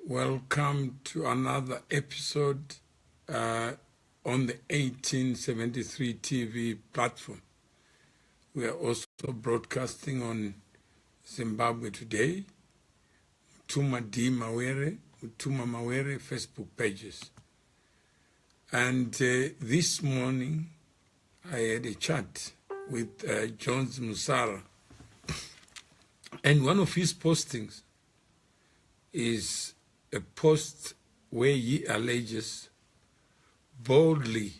Welcome to another episode on the 1873 TV platform. We are also broadcasting on Zimbabwe Today, Mutuma Mawere Facebook pages. And this morning, I had a chat with Jones Musara. And one of his postings is a post where he alleges boldly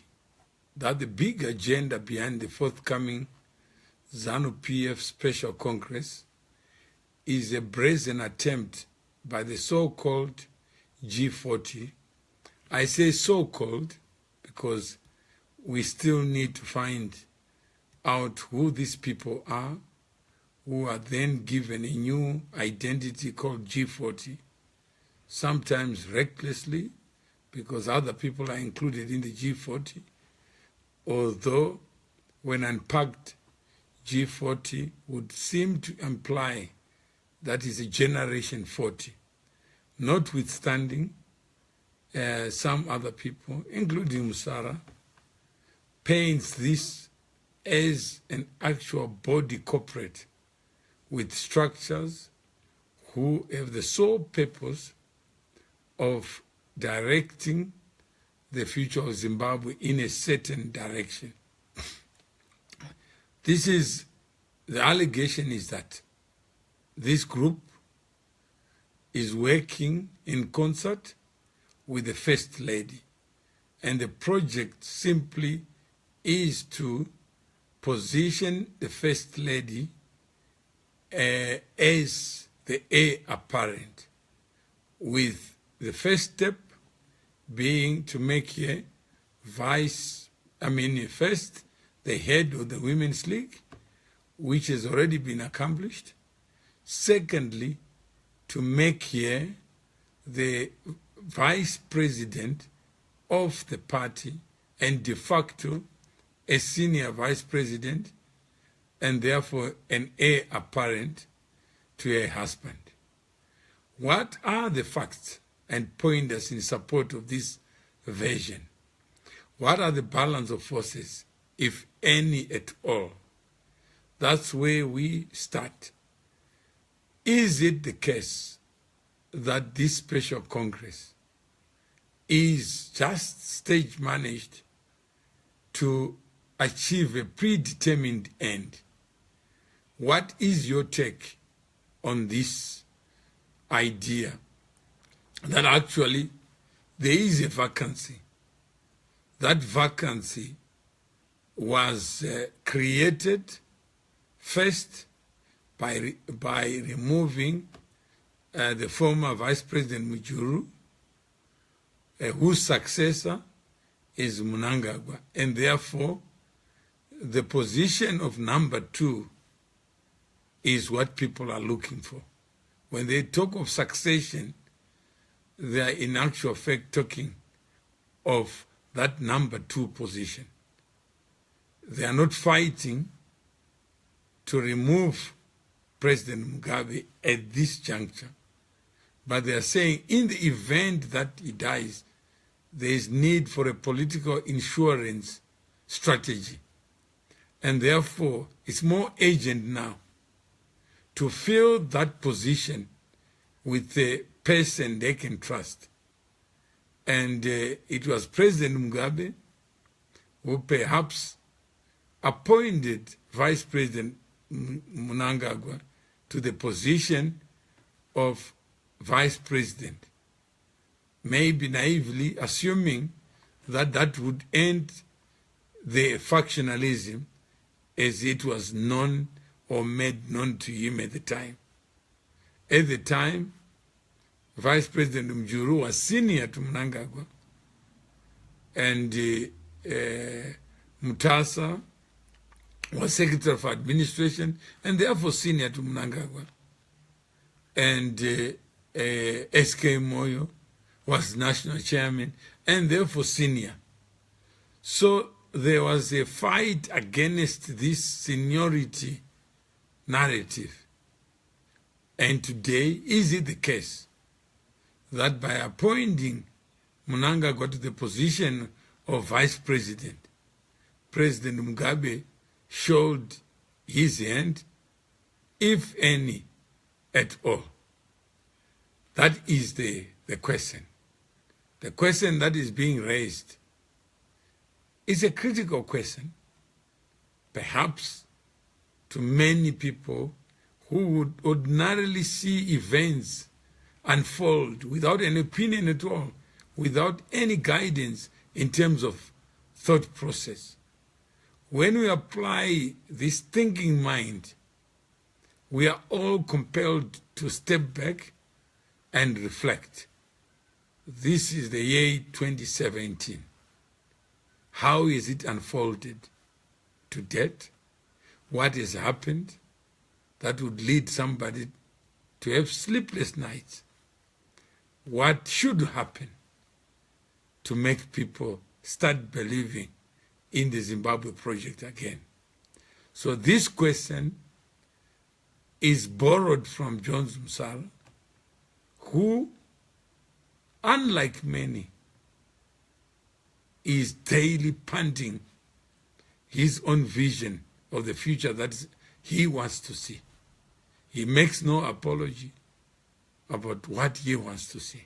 that the big agenda behind the forthcoming ZANU PF Special Congress is a brazen attempt by the so-called G40. I say so-called because we still need to find out who these people are, who are then given a new identity called G40, sometimes recklessly, because other people are included in the G40, although when unpacked, G40 would seem to imply that is a generation 40, notwithstanding some other people, including Musara, paints this as an actual body corporate with structures who have the sole purpose of directing the future of Zimbabwe in a certain direction. The allegation is that this group is working in concert with the First Lady, and the project simply is to position the First Lady as the heir apparent, with the first step being to make her first the head of the Women's League, which has already been accomplished. Secondly, to make her the vice president of the party and de facto a senior vice president, and therefore an heir apparent to her husband. What are the facts and pointers in support of this version? What are the balance of forces, if any at all? That's where we start. Is it the case that this special Congress is just stage managed to achieve a predetermined end? What is your take on this idea that actually there is a vacancy? That vacancy was created first by removing the former Vice President Mujuru, whose successor is Mnangagwa, and therefore the position of number 2 is what people are looking for. When they talk of succession, they are in actual fact talking of that number 2 position. They are not fighting to remove President Mugabe at this juncture, but they are saying in the event that he dies, there is need for a political insurance strategy. And therefore, it's more urgent now to fill that position with a person they can trust. And it was President Mugabe who perhaps appointed Vice President Mnangagwa to the position of Vice President, maybe naively assuming that that would end the factionalism as it was known or made known to him at the time. At the time, Vice President Mjuru was senior to Mnangagwa, and Mutasa was Secretary of Administration and therefore senior to Mnangagwa, and S.K. Moyo was National Chairman and therefore senior. So there was a fight against this seniority narrative. And today, is it the case that by appointing Mnangagwa to the position of vice president, President Mugabe showed his hand, if any at all. That is the question. The question that is being raised is a critical question, perhaps to many people who would ordinarily see events unfold without an opinion at all, without any guidance in terms of thought process. When we apply this thinking mind, we are all compelled to step back and reflect. This is the year 2017. How is it unfolded to date? What has happened that would lead somebody to have sleepless nights? What should happen to make people start believing in the Zimbabwe project again? So this question is borrowed from John Musara, who, unlike many, is daily punting his own vision of the future that he wants to see. He makes no apology about what he wants to see.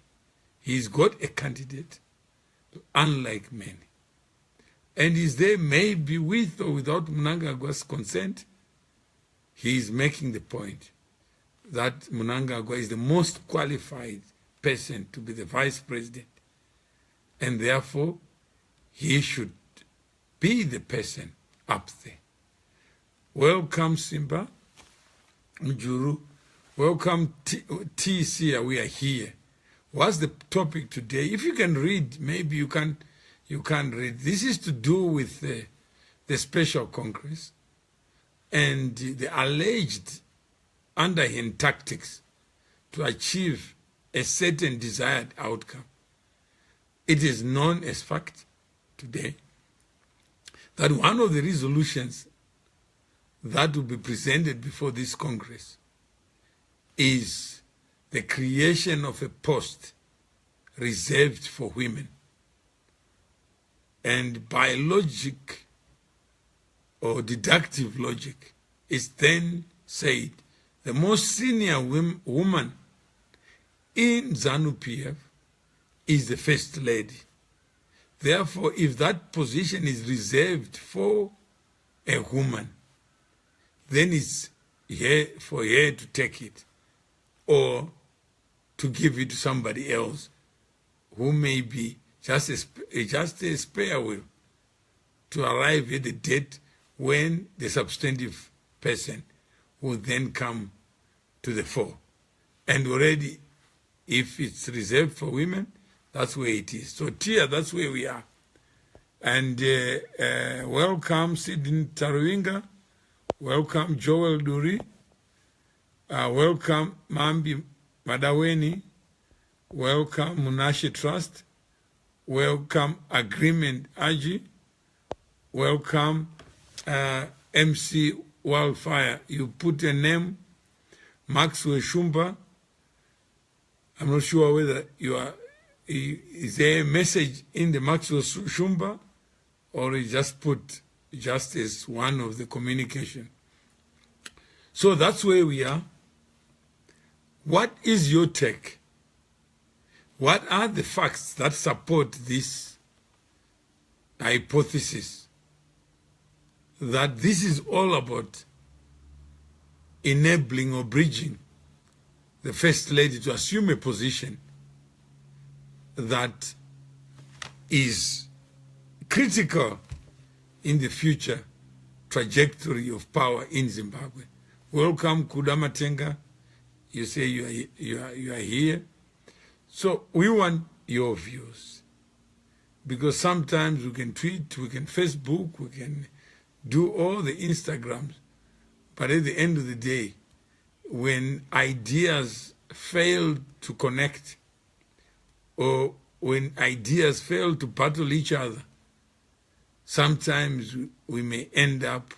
He's got a candidate, unlike many. And is there, maybe with or without Mnangagwa's consent, he is making the point that Mnangagwa is the most qualified person to be the vice president, and therefore he should be the person up there. Welcome, Simba, Mjuru. Welcome, T.C. We are here. What's the topic today? If you can read, maybe you can read. This is to do with the Special Congress and the alleged underhand tactics to achieve a certain desired outcome. It is known as fact today that one of the resolutions that will be presented before this Congress is the creation of a post reserved for women. And by logic or deductive logic, it's then said the most senior woman in ZANU PF is the First Lady. Therefore, if that position is reserved for a woman, then it's for her to take it or to give it to somebody else who may be just a spare wheel to arrive at the date when the substantive person will then come to the fore. And already, if it's reserved for women, that's where it is. So Tia, that's where we are. And welcome Sidney Taruinga. Welcome Joel Duri. Welcome Mambi Madaweni. Welcome Munashe Trust. Welcome Agreement Aji. Welcome MC Wildfire. You put a name, Maxwell Shumba. I'm not sure whether you are, is there a message in the Maxwell Shumba, or you just put just as one of the communication. So that's where we are. What is your take? What are the facts that support this hypothesis that this is all about enabling or bridging the First Lady to assume a position that is critical in the future trajectory of power in Zimbabwe? Welcome, Kudama Tenga. You say you are here. So we want your views, because sometimes we can tweet, we can Facebook, we can do all the Instagrams, but at the end of the day, when ideas fail to connect, or when ideas fail to battle each other, sometimes we may end up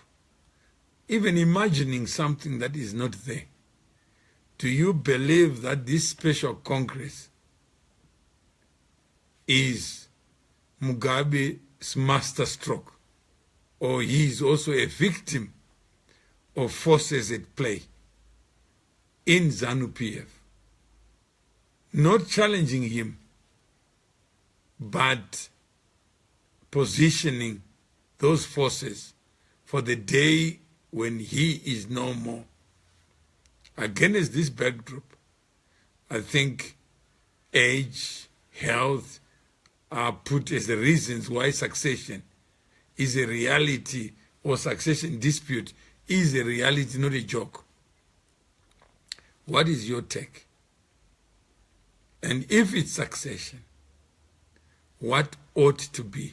even imagining something that is not there. Do you believe that this special Congress is Mugabe's masterstroke, or he is also a victim of forces at play in ZANU PF. Not challenging him, but positioning those forces for the day when he is no more. Against this backdrop, I think age, health are put as the reasons why succession is a reality, or succession dispute is a reality, not a joke. What is your take? And if it's succession, what ought to be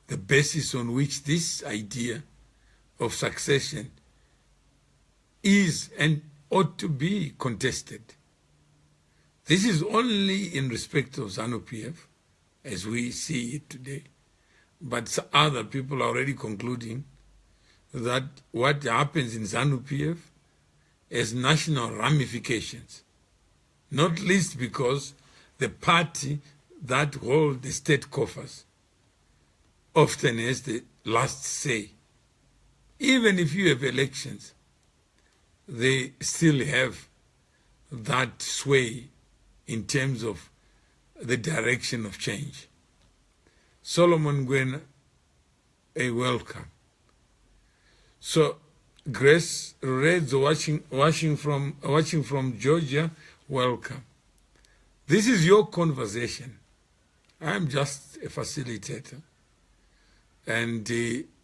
the basis on which this idea of succession is and ought to be contested? This is only in respect of ZANU PF, as we see it today. But other people are already concluding that what happens in ZANU PF has national ramifications, not least because the party that holds the state coffers often has the last say. Even if you have elections, they still have that sway in terms of the direction of change. Solomon Gwena, a welcome. So Grace Reds watching from Georgia, welcome. This is your conversation. I'm just a facilitator, and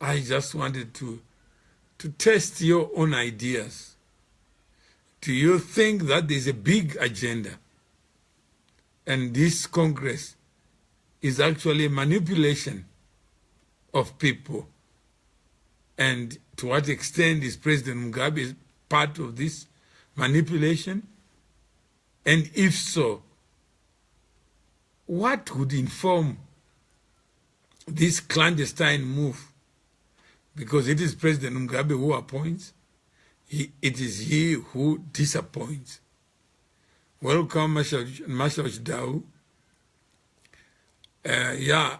I just wanted to test your own ideas. Do you think that there's a big agenda, and this Congress is actually a manipulation of people? And to what extent is President Mugabe part of this manipulation? And if so, what would inform this clandestine move? Because it is President Mugabe who appoints, it is he who disappoints. Welcome, Marshal Dau. Yeah,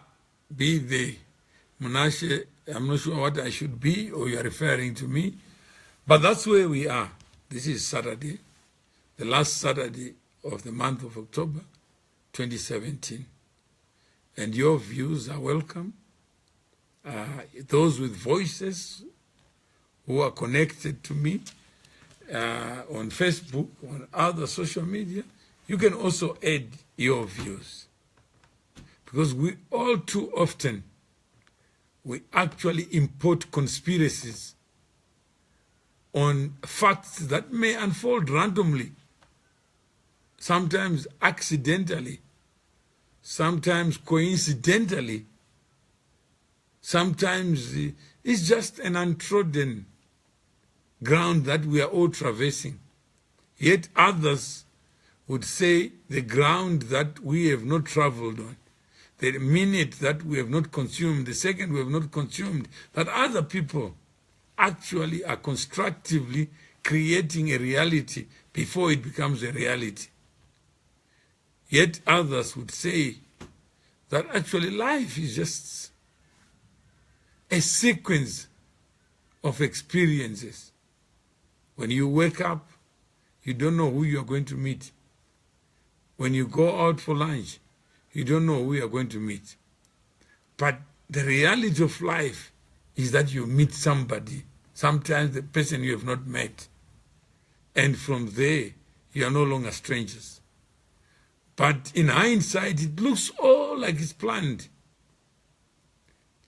be the Munashe. I'm not sure what I should be, or you are referring to me, but that's where we are. This is Saturday, the last Saturday of the month of October 2017, and your views are welcome. Those with voices who are connected to me on Facebook, on other social media, you can also add your views, because we all too often we actually import conspiracies on facts that may unfold randomly, sometimes accidentally, sometimes coincidentally, sometimes it's just an untrodden ground that we are all traversing. Yet others would say the ground that we have not traveled on, the minute that we have not consumed, the second we have not consumed, that other people actually are constructively creating a reality before it becomes a reality. Yet others would say that actually life is just a sequence of experiences. When you wake up, you don't know who you are going to meet. When you go out for lunch, you don't know who you are going to meet. But the reality of life is that you meet somebody, sometimes the person you have not met. And from there, you are no longer strangers. But in hindsight, it looks all like it's planned.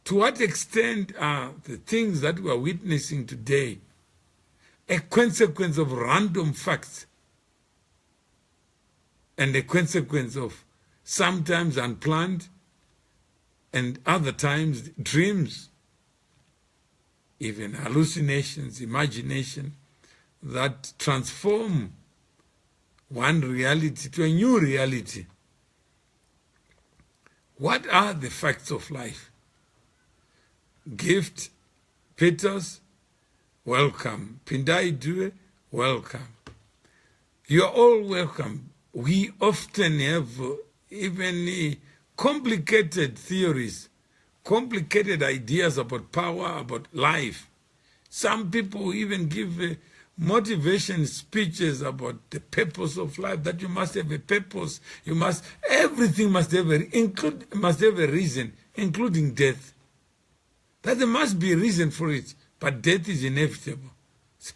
To what extent are the things that we are witnessing today a consequence of random facts and a consequence of sometimes unplanned and other times dreams, even hallucinations, imagination that transform one reality to a new reality? What are the facts of life? Gift Peters, welcome. Pindai Due, welcome. You're all welcome. We often have even complicated theories, complicated ideas about power, about life. Some people even give motivation speeches about the purpose of life, that you must have a purpose, everything must have a reason, including death. That there must be a reason for it, but death is inevitable.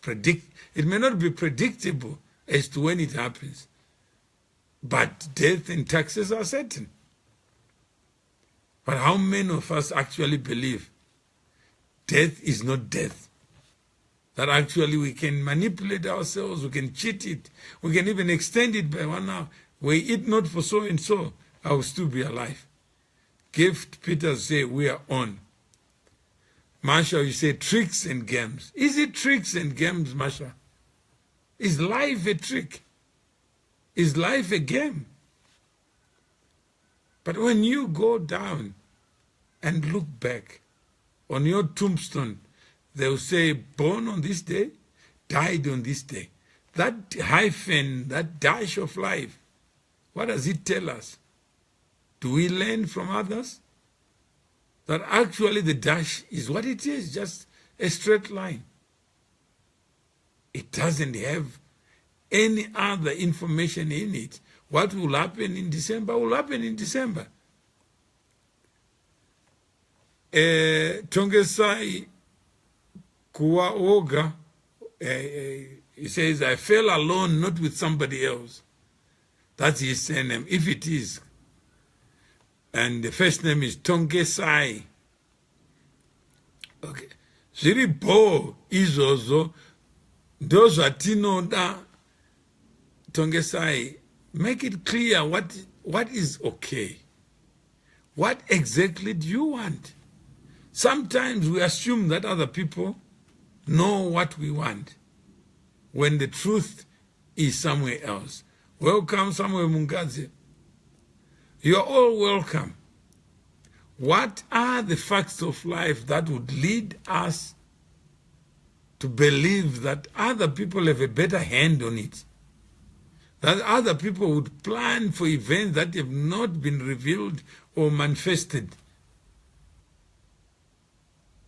It may not be predictable as to when it happens, but death and taxes are certain. But how many of us actually believe death is not death? That actually we can manipulate ourselves, we can cheat it, we can even extend it by 1 hour. Were it not for so and so, I will still be alive. Gift Peter say we are on. Marsha, you say tricks and games. Is it tricks and games, Marsha? Is life a trick? Is life a game? But when you go down and look back on your tombstone, they'll say, born on this day, died on this day. That hyphen, that dash of life, what does it tell us? Do we learn from others? That actually the dash is what it is, just a straight line. It doesn't have any other information in it. What will happen in December will happen in December. Tongesai Kuwaoga, he says, I fell alone, not with somebody else. That's his surname, if it is. And the first name is Tongesai. Okay. Ziribo izozo, those atinoda Tongesai, make it clear what is okay. What exactly do you want? Sometimes we assume that other people know what we want, when the truth is somewhere else. Welcome, Samuel Mungaze. You're all welcome. What are the facts of life that would lead us to believe that other people have a better hand on it? That other people would plan for events that have not been revealed or manifested?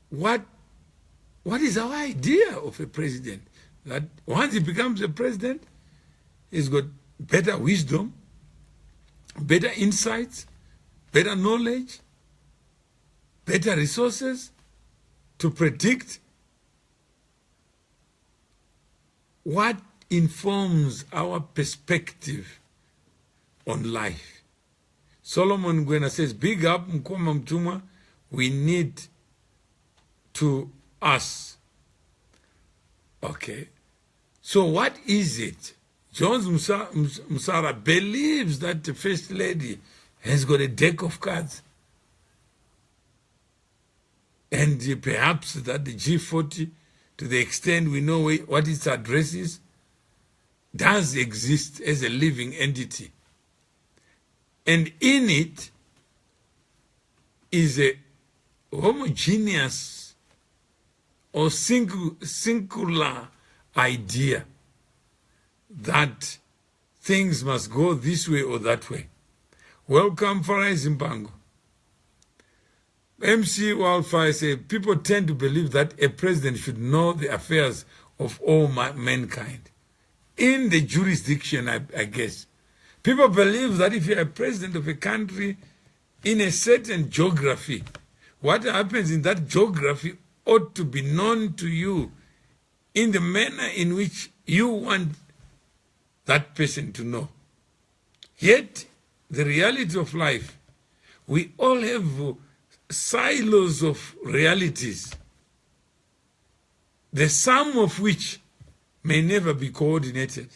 What is our idea of a president? That once he becomes a president, he's got better wisdom, better insights, better knowledge, better resources to predict. What informs our perspective on life? Solomon Gwena says, big up Mkoma Mtuma, we need to us. Okay. So what is it? Jones Musara believes that the First Lady has got a deck of cards. And perhaps that the G40, to the extent we know what its address is, does exist as a living entity. And in it is a homogeneous or singular idea that things must go this way or that way. Welcome, Farai Zimbango. MC Wildfire says, people tend to believe that a president should know the affairs of all mankind. In the jurisdiction, I guess. People believe that if you're a president of a country in a certain geography, what happens in that geography ought to be known to you in the manner in which you want that person to know. Yet, the reality of life, we all have silos of realities, the sum of which may never be coordinated.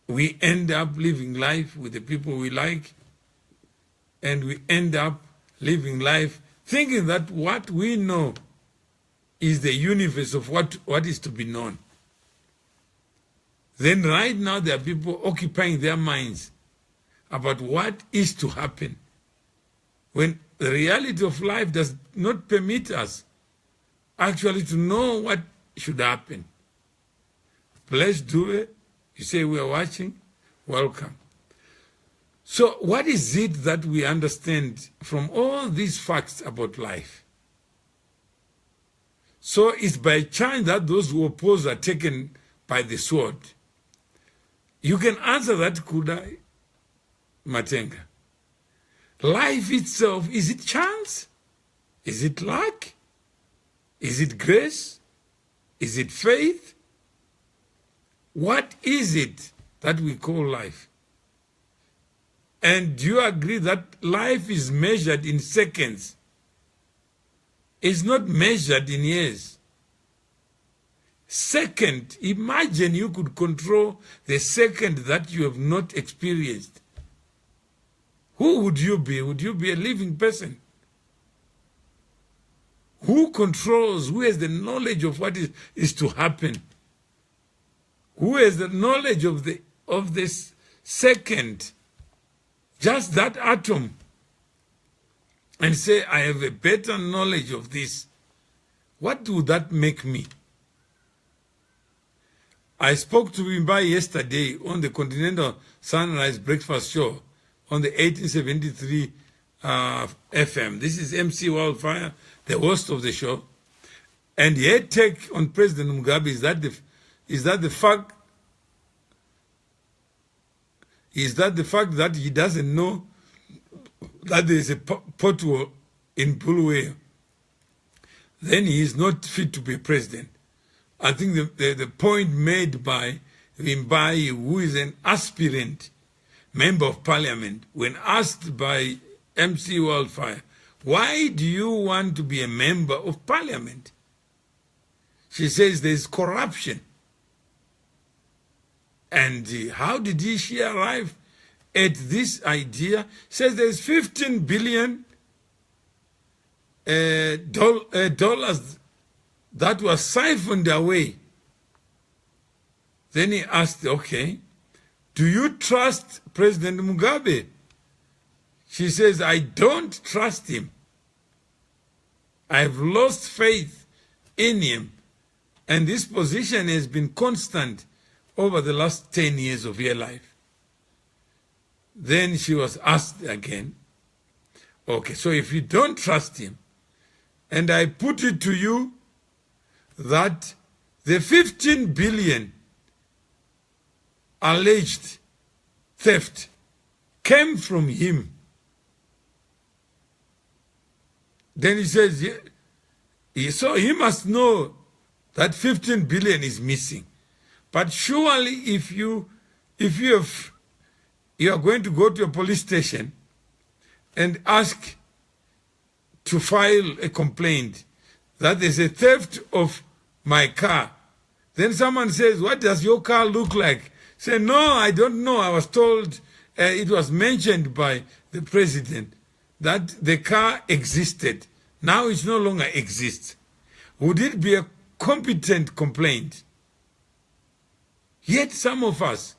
We end up living life with the people we like, and we end up living life thinking that what we know is the universe of what is to be known. Then right now there are people occupying their minds about what is to happen, when the reality of life does not permit us actually to know what should happen. Let's do it. You say we are watching. Welcome. So what is it that we understand from all these facts about life? So it's by chance that those who oppose are taken by the sword. You can answer that, Kuda Matenga. Life itself, is it chance? Is it luck? Is it grace? Is it faith? What is it that we call life? And do you agree that life is measured in seconds? It's not measured in years. Second, imagine you could control the second that you have not experienced. Who would you be? Would you be a living person? Who controls, who has the knowledge of what is to happen? Who has the knowledge of this second? Just that atom. And say, I have a better knowledge of this. What would that make me? I spoke to Wimbai yesterday on the Continental Sunrise Breakfast Show on the 1873 FM. This is MC Wildfire, the host of the show. And her take on President Mugabe is that the fact that he doesn't know that there is a pothole in Bulawayo, then he is not fit to be president. I think the point made by Wimbai, who is an aspirant member of parliament, when asked by MC Wildfire, why do you want to be a member of parliament? She says there is corruption. And how did she arrive at this idea? Says there's $15 billion dollars that was siphoned away. Then he asked, okay, do you trust President Mugabe? She says, I don't trust him. I've lost faith in him. And this position has been constant over the last 10 years of her life. Then she was asked again, okay, so if you don't trust him, and I put it to you that the 15 billion alleged theft came from him, then he says, so he must know that 15 billion is missing. But surely if you are going to go to a police station and ask to file a complaint that there's a theft of my car, then someone says, what does your car look like? Say, no, I don't know. I was told, it was mentioned by the president that the car existed. Now it no longer exists. Would it be a competent complaint? Yet some of us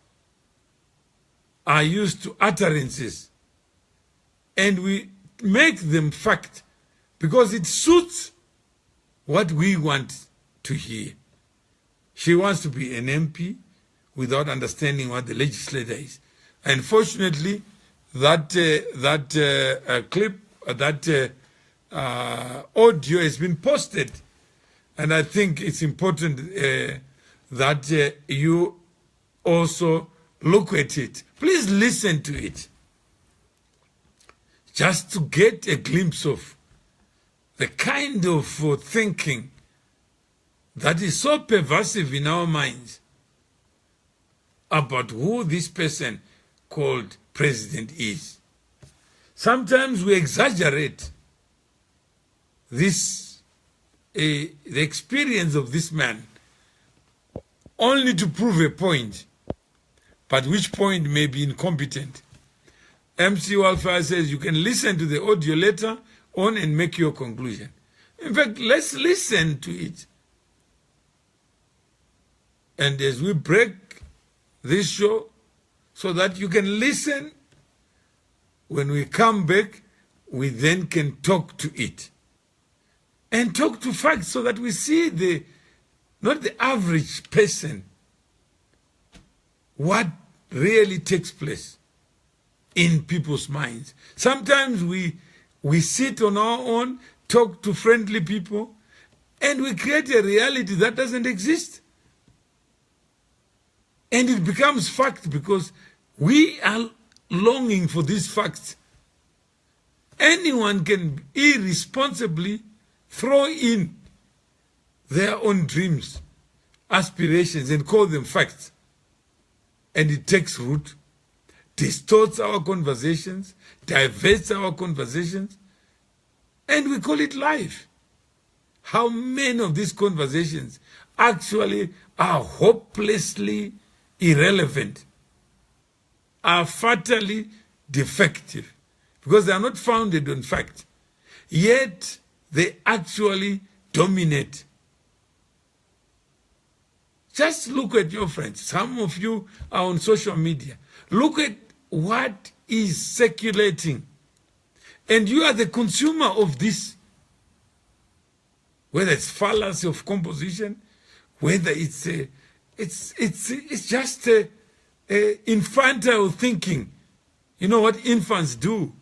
are used to utterances and we make them fact because it suits what we want to hear. She wants to be an MP without understanding what the legislator is. Unfortunately, that clip, that audio has been posted, and I think it's important that you also look at it. Please listen to it, just to get a glimpse of the kind of thinking that is so pervasive in our minds about who this person called president is. Sometimes we exaggerate this, the experience of this man, only to prove a point, but which point may be incompetent. MC Wildfire says you can listen to the audio later on and make your conclusion. In fact, let's listen to it. And as we break this show, so that you can listen, when we come back, we then can talk to it. And talk to facts so that we see not the average person, what really takes place. in people's minds. Sometimes we sit on our own, talk to friendly people, and we create a reality that doesn't exist. And it becomes fact because we are longing for these facts. Anyone can irresponsibly throw in their own dreams, aspirations, and call them facts. And it takes root, distorts our conversations, diverts our conversations, and we call it life. How many of these conversations actually are hopelessly irrelevant, are fatally defective, because they are not founded on fact, yet they actually dominate. Just look at your friends. Some of you are on social media. Look at what is circulating. And you are the consumer of this. Whether it's fallacy of composition, whether it's just infantile thinking. You know what infants do?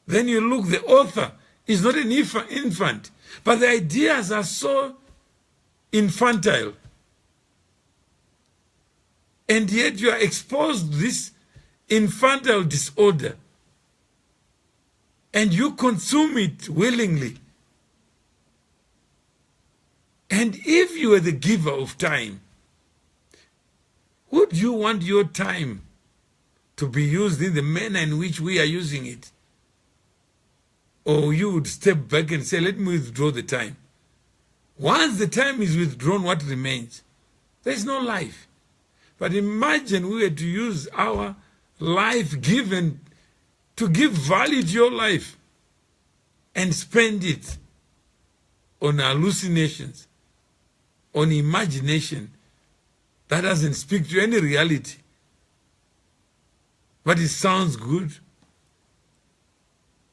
Then you look, the author is not an infant, but the ideas are so infantile. And yet you are exposed to this infantile disorder. And you consume it willingly. And if you were the giver of time, would you want your time to be used in the manner in which we are using it? Or you would step back and say, let me withdraw the time. Once the time is withdrawn, what remains? There is no life. But imagine we were to use our life given to give value to your life and spend it on hallucinations, on imagination that doesn't speak to any reality. But it sounds good,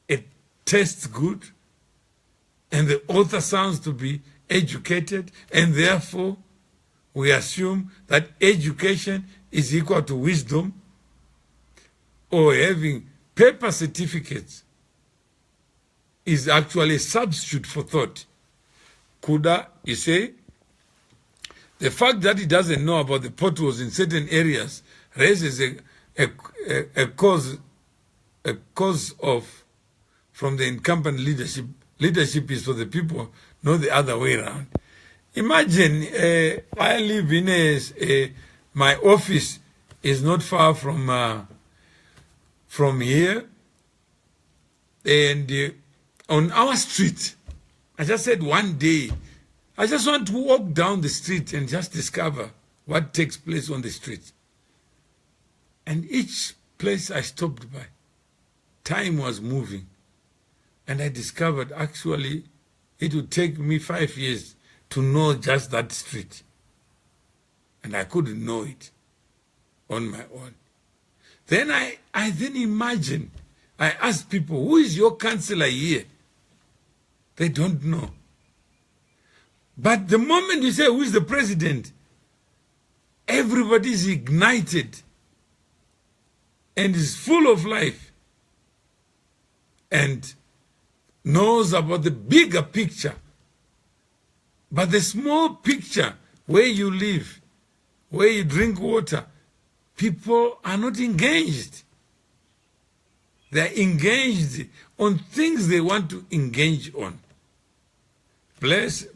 it tastes good, and the author sounds to be educated, and therefore we assume that education is equal to wisdom, or having paper certificates is actually a substitute for thought. Kuda, you say, the fact that he doesn't know about the potholes in certain areas raises a cause of from the incumbent leadership. Leadership is for the people, not the other way around. Imagine I live in my office is not far from here, and on our street, I just said one day, I just want to walk down the street and just discover what takes place on the street. And each place I stopped by, time was moving. And I discovered actually it would take me 5 years to know just that street. And I couldn't know it on my own. Then I then imagine, I ask people, who is your councillor here? They don't know. But the moment you say, who is the president? Everybody is ignited and is full of life and knows about the bigger picture. But the small picture, where you live, where you drink water, people are not engaged. They're engaged on things they want to engage on. Blessed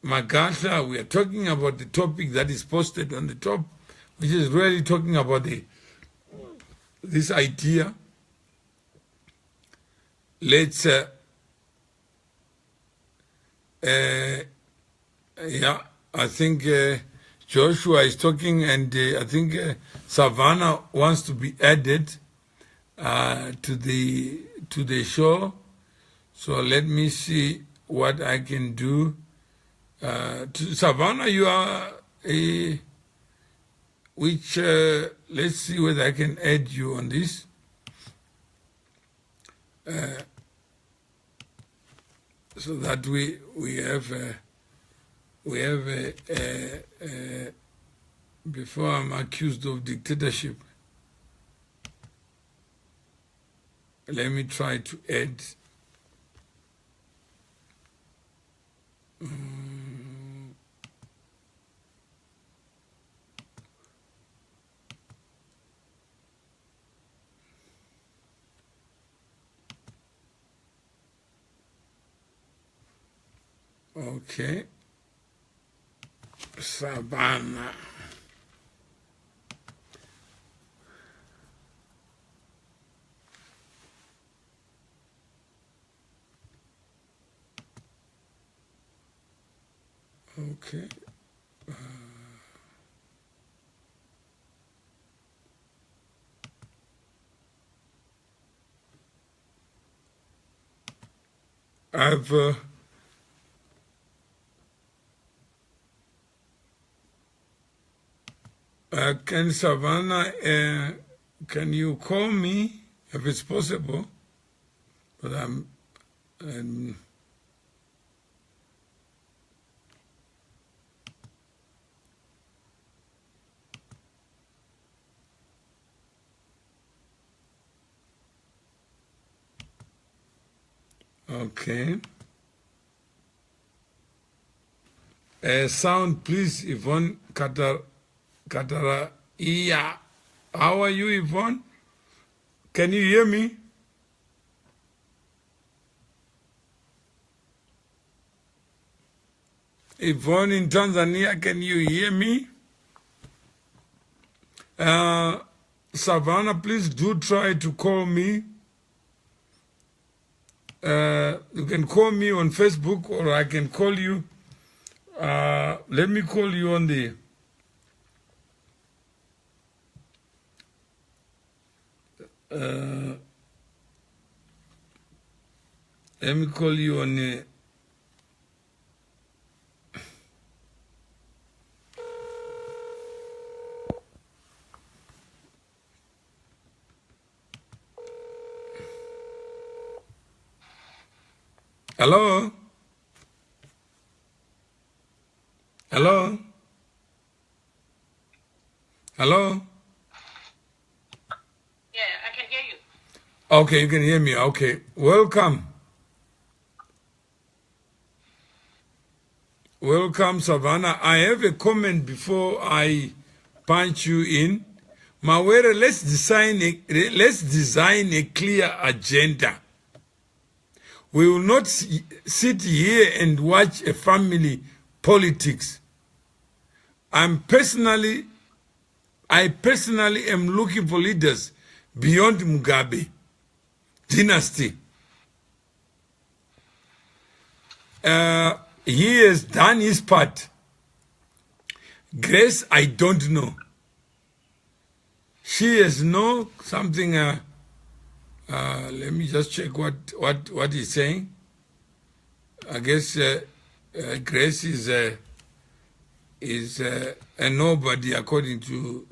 Magatha, we are talking about the topic that is posted on the top, which is really talking about this idea. Let's, yeah, I think Joshua is talking, and I think Savannah wants to be added to the show. So let me see what I can do. Savannah, you are let's see whether I can add you on this. So that we have before I'm accused of dictatorship. Let me try to add. Okay. Savannah. Okay. I've can Savannah, can you call me if it's possible? But I'm okay. Sound, please, Yvonne Katara. Yeah. How are you, Yvonne? Can you hear me? Yvonne in Tanzania, can you hear me? Savannah, please do try to call me. You can call me on Facebook or I can call you. Let me call you on the... let me call you on the... Hello? Hello? Hello? Yeah, I can hear you. Okay, you can hear me. Okay. Welcome. Welcome, Savannah. I have a comment before I punch you in. Mawere, let's design a clear agenda. We will not sit here and watch a family politics. I personally am looking for leaders beyond Mugabe dynasty. He has done his part. Grace, I don't know. She has no something. Let me just check what he's saying. I guess Grace is a nobody according to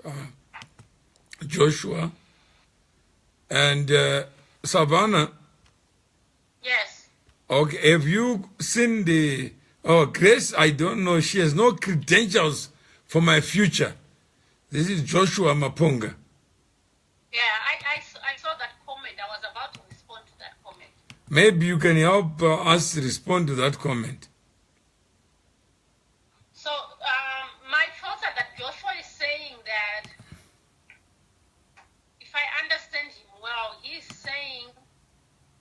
Joshua. And Savannah. Yes. Okay, have you seen the... Oh, Grace, I don't know. She has no credentials for my future. This is Joshua Mapunga. Yeah, I saw that comment. I was about to respond to that comment. Maybe you can help us respond to that comment. So, my thoughts are that Joshua is saying that, if I understand him well, he's saying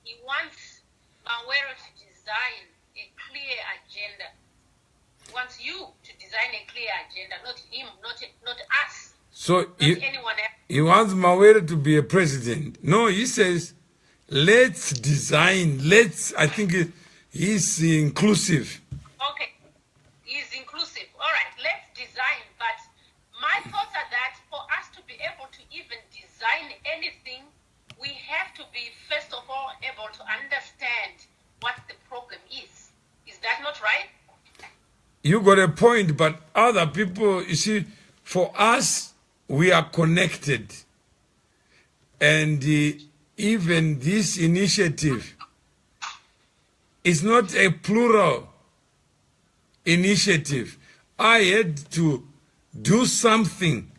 he wants Mawere to design a clear agenda. He wants you to design a clear agenda, not him, not us. So not anyone else. He wants Mawere to be a president. No, he says, let's design, I think he's inclusive. Okay, he's inclusive. All right, let's design. But my thoughts are that for us to be able to even design anything, we have to be, first of all, able to understand what the problem is. Is that not right? You got a point, but other people, you see, for us, we are connected. And even this initiative is not a plural initiative. I had to do something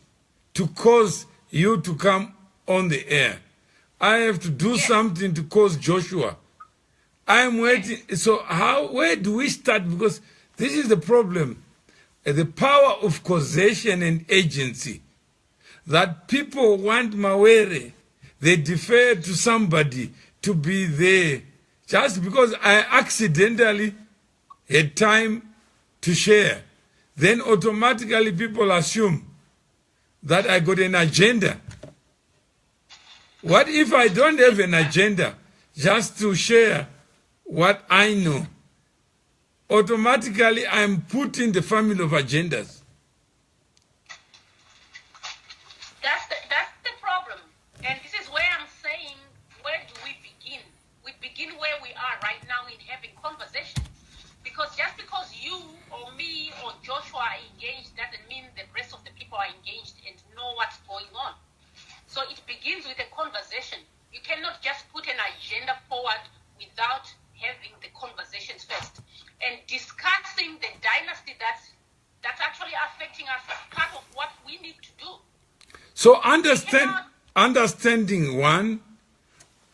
to cause you to come on the air. I have to do something to cause Joshua. I'm waiting. So where do we start? Because this is the problem. The power of causation and agency. That people want Mawere. They defer to somebody to be there. Just because I accidentally had time to share. Then automatically people assume that I got an agenda. What if I don't have an agenda just to share what I know? Automatically I'm put in the family of agendas. That's the problem. And this is where I'm saying, where do we begin? We begin where we are right now in having conversations. Because just because you or me or Joshua are engaged doesn't mean the rest of the people are engaged and know what's going on. So it begins with a conversation. You cannot just put an agenda forward without having the conversations first. And discussing the dynasty that's actually affecting us as part of what we need to do. So understanding one,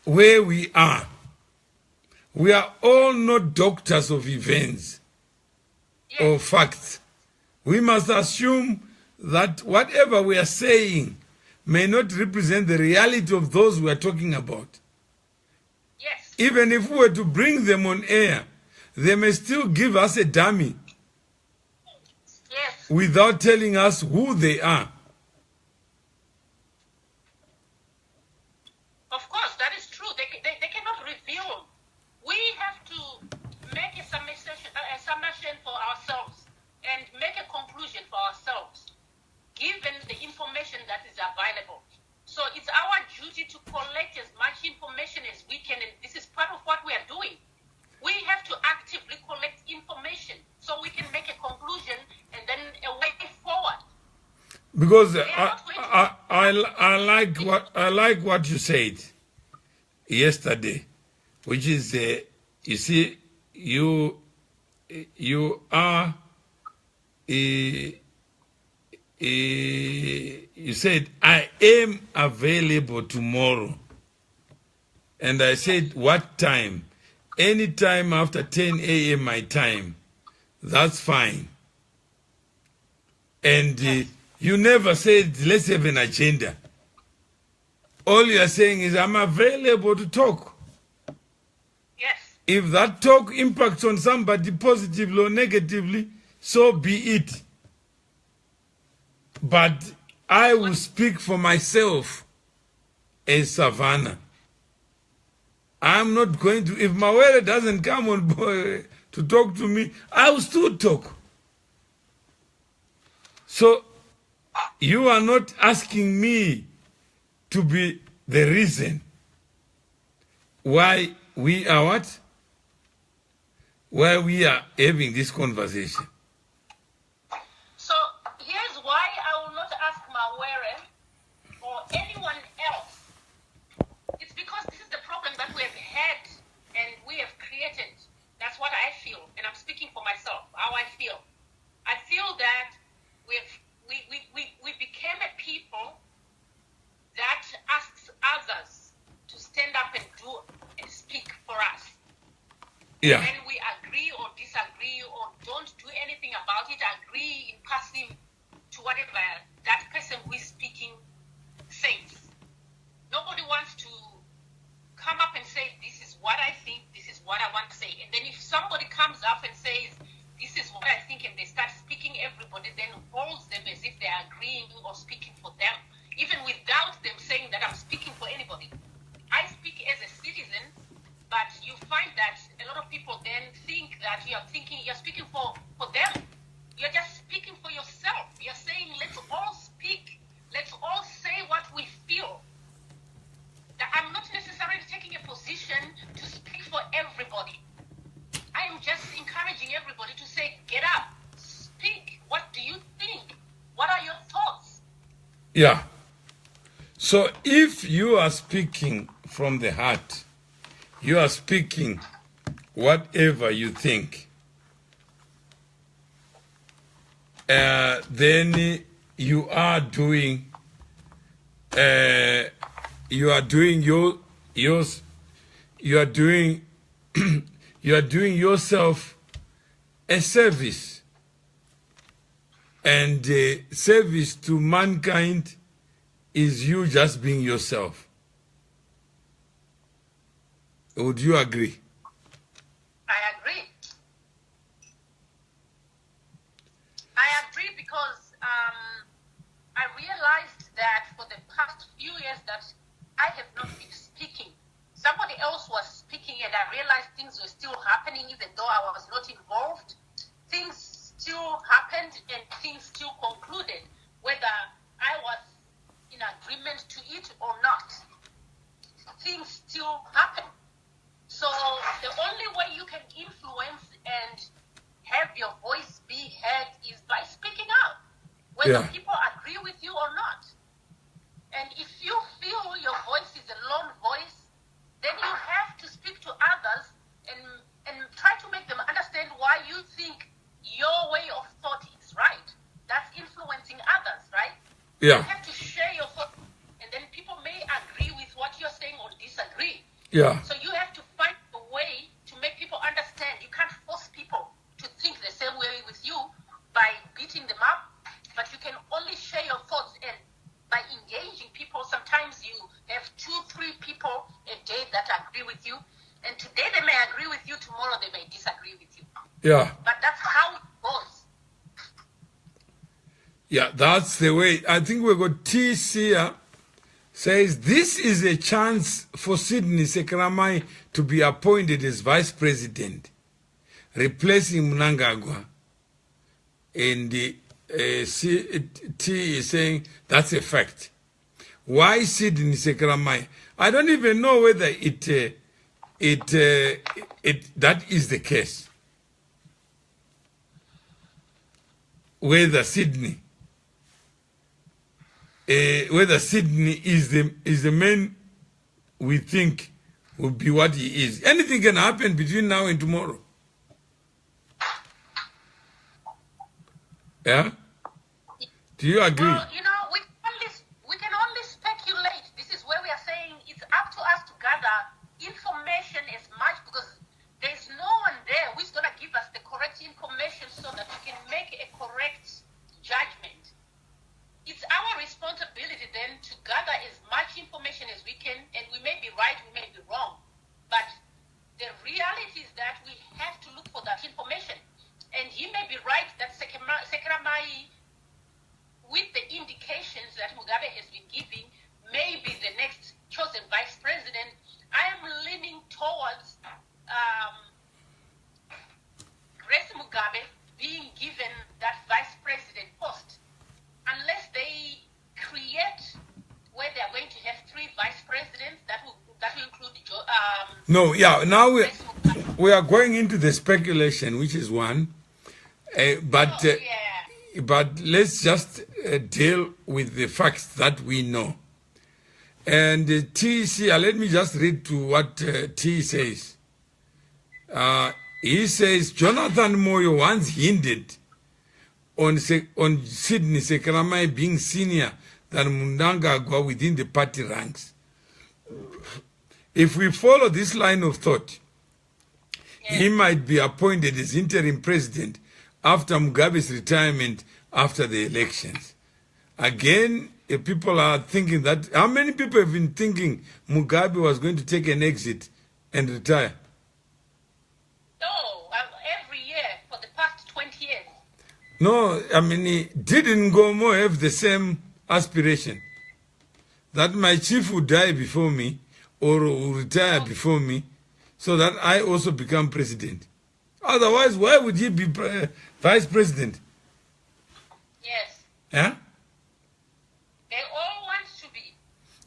where we are. We are all not doctors of events or facts. We must assume that whatever we are saying may not represent the reality of those we are talking about. Yes. Even if we were to bring them on air, they may still give us a dummy. Yes. Without telling us who they are. Of course, that is true. They cannot reveal. We have to make a summation for ourselves and make a conclusion for ourselves, given the information that is available. So it's our duty to collect as much information as we can, and this is part of what we are doing. We have to actively collect information so we can make a conclusion and then a way forward. Because I like what you said yesterday, which is you see, you are you said I am available tomorrow, and I said what time? Anytime after 10 a.m. my time, that's fine. And you never said, let's have an agenda. All you are saying is, I'm available to talk. Yes. If that talk impacts on somebody positively or negatively, so be it. But I will speak for myself as Savannah. I'm not going to, if Mawere doesn't come on board to talk to me, I will still talk. So, you are not asking me to be the reason why we are what? Why we are having this conversation. So, here's why I will not ask Mawere or anyone else. It's because this is the problem that we have had and we have created. That's what I feel, and I'm speaking for myself, how I feel. I feel that we became a people that asks others to stand up and do and speak for us. Yeah. When we agree or disagree or don't do anything about it, agree in passing to whatever that person who is speaking says. Nobody wants to come up and say, this is what I think, this is what I want to say. And then if somebody comes up and says, this is what I think, and they start speaking, everybody then holds them as if they are agreeing or speaking for them, even without them saying that I'm speaking for anybody. I speak as a citizen, but you find that a lot of people then think that you're speaking for them. You're just speaking for yourself. You're saying, let's all speak. Let's all say what we feel. That I'm not necessarily taking a position to speak for everybody. I am just encouraging everybody to say, get up, speak. What do you think? What are your thoughts? Yeah. So if you are speaking from the heart, you are speaking whatever you think, then you are doing you are doing yours, you are doing you are doing yourself a service, and service to mankind is you just being yourself. Would you agree? I agree. I agree because I realized that for the past few years that I have not been speaking. Somebody else was speaking, and I realized things were still happening even though I was not involved. Things still happened and things still concluded, whether I was in agreement to it or not. Things still happen. So the only way you can influence and have your voice be heard is by speaking out, whether people agree with you or not. And if you feel your voice is a lone voice, then you have to speak to others and try to make them understand why you think your way of thought is right. That's influencing others, right? Yeah. You have to share your thought, and then people may agree with what you're saying or disagree. Yeah. So you have to find a way to make people understand. You can't force people to think the same way with you by beating them up, but you can only share your thoughts, and by engaging people, sometimes you have 2-3 people a day that agree with you, and today they may agree with you, tomorrow they may disagree with you. Yeah. But that's how it goes. Yeah, that's the way. I think we've got TC here, says this is a chance for Sydney Sekeramai to be appointed as vice president, replacing Mnangagwa. And the T is saying that's a fact. Why Sydney Sekeramai? I don't even know whether that is the case. Whether Sydney is the man we think will be what he is. Anything can happen between now and tomorrow. Yeah? Do you agree? Well, you know, we can only speculate. This is where we are saying it's up to us to gather information as much, because there's no one there who's going to give us the correct information so that we can make a correct judgment. It's our responsibility then to gather as much information as we can, and we may be right, we may be wrong. But the reality is that we have to look for that information. And he may be right that Sekeramai, with the indications that Mugabe has been giving, may be the next chosen vice president. I am leaning towards Grace Mugabe being given that vice president post, unless they create where they are going to have 3 vice presidents. That will include no, yeah. Now we are going into the speculation, which is one. But let's just deal with the facts that we know. And TC, let me just read to what T says. He says, Jonathan Moyo once hinted on Sydney Sekeramai being senior than Mnangagwa within the party ranks. If we follow this line of thought, he might be appointed as interim president after Mugabe's retirement after the elections. Again, people are thinking that, how many people have been thinking Mugabe was going to take an exit and retire? No, every year for the past 20 years. No, I mean, didn't Ngomo have the same aspiration? That my chief would die before me or will retire before me so that I also become president. Otherwise, why would he be vice president? Yes. Yeah? They all want to be.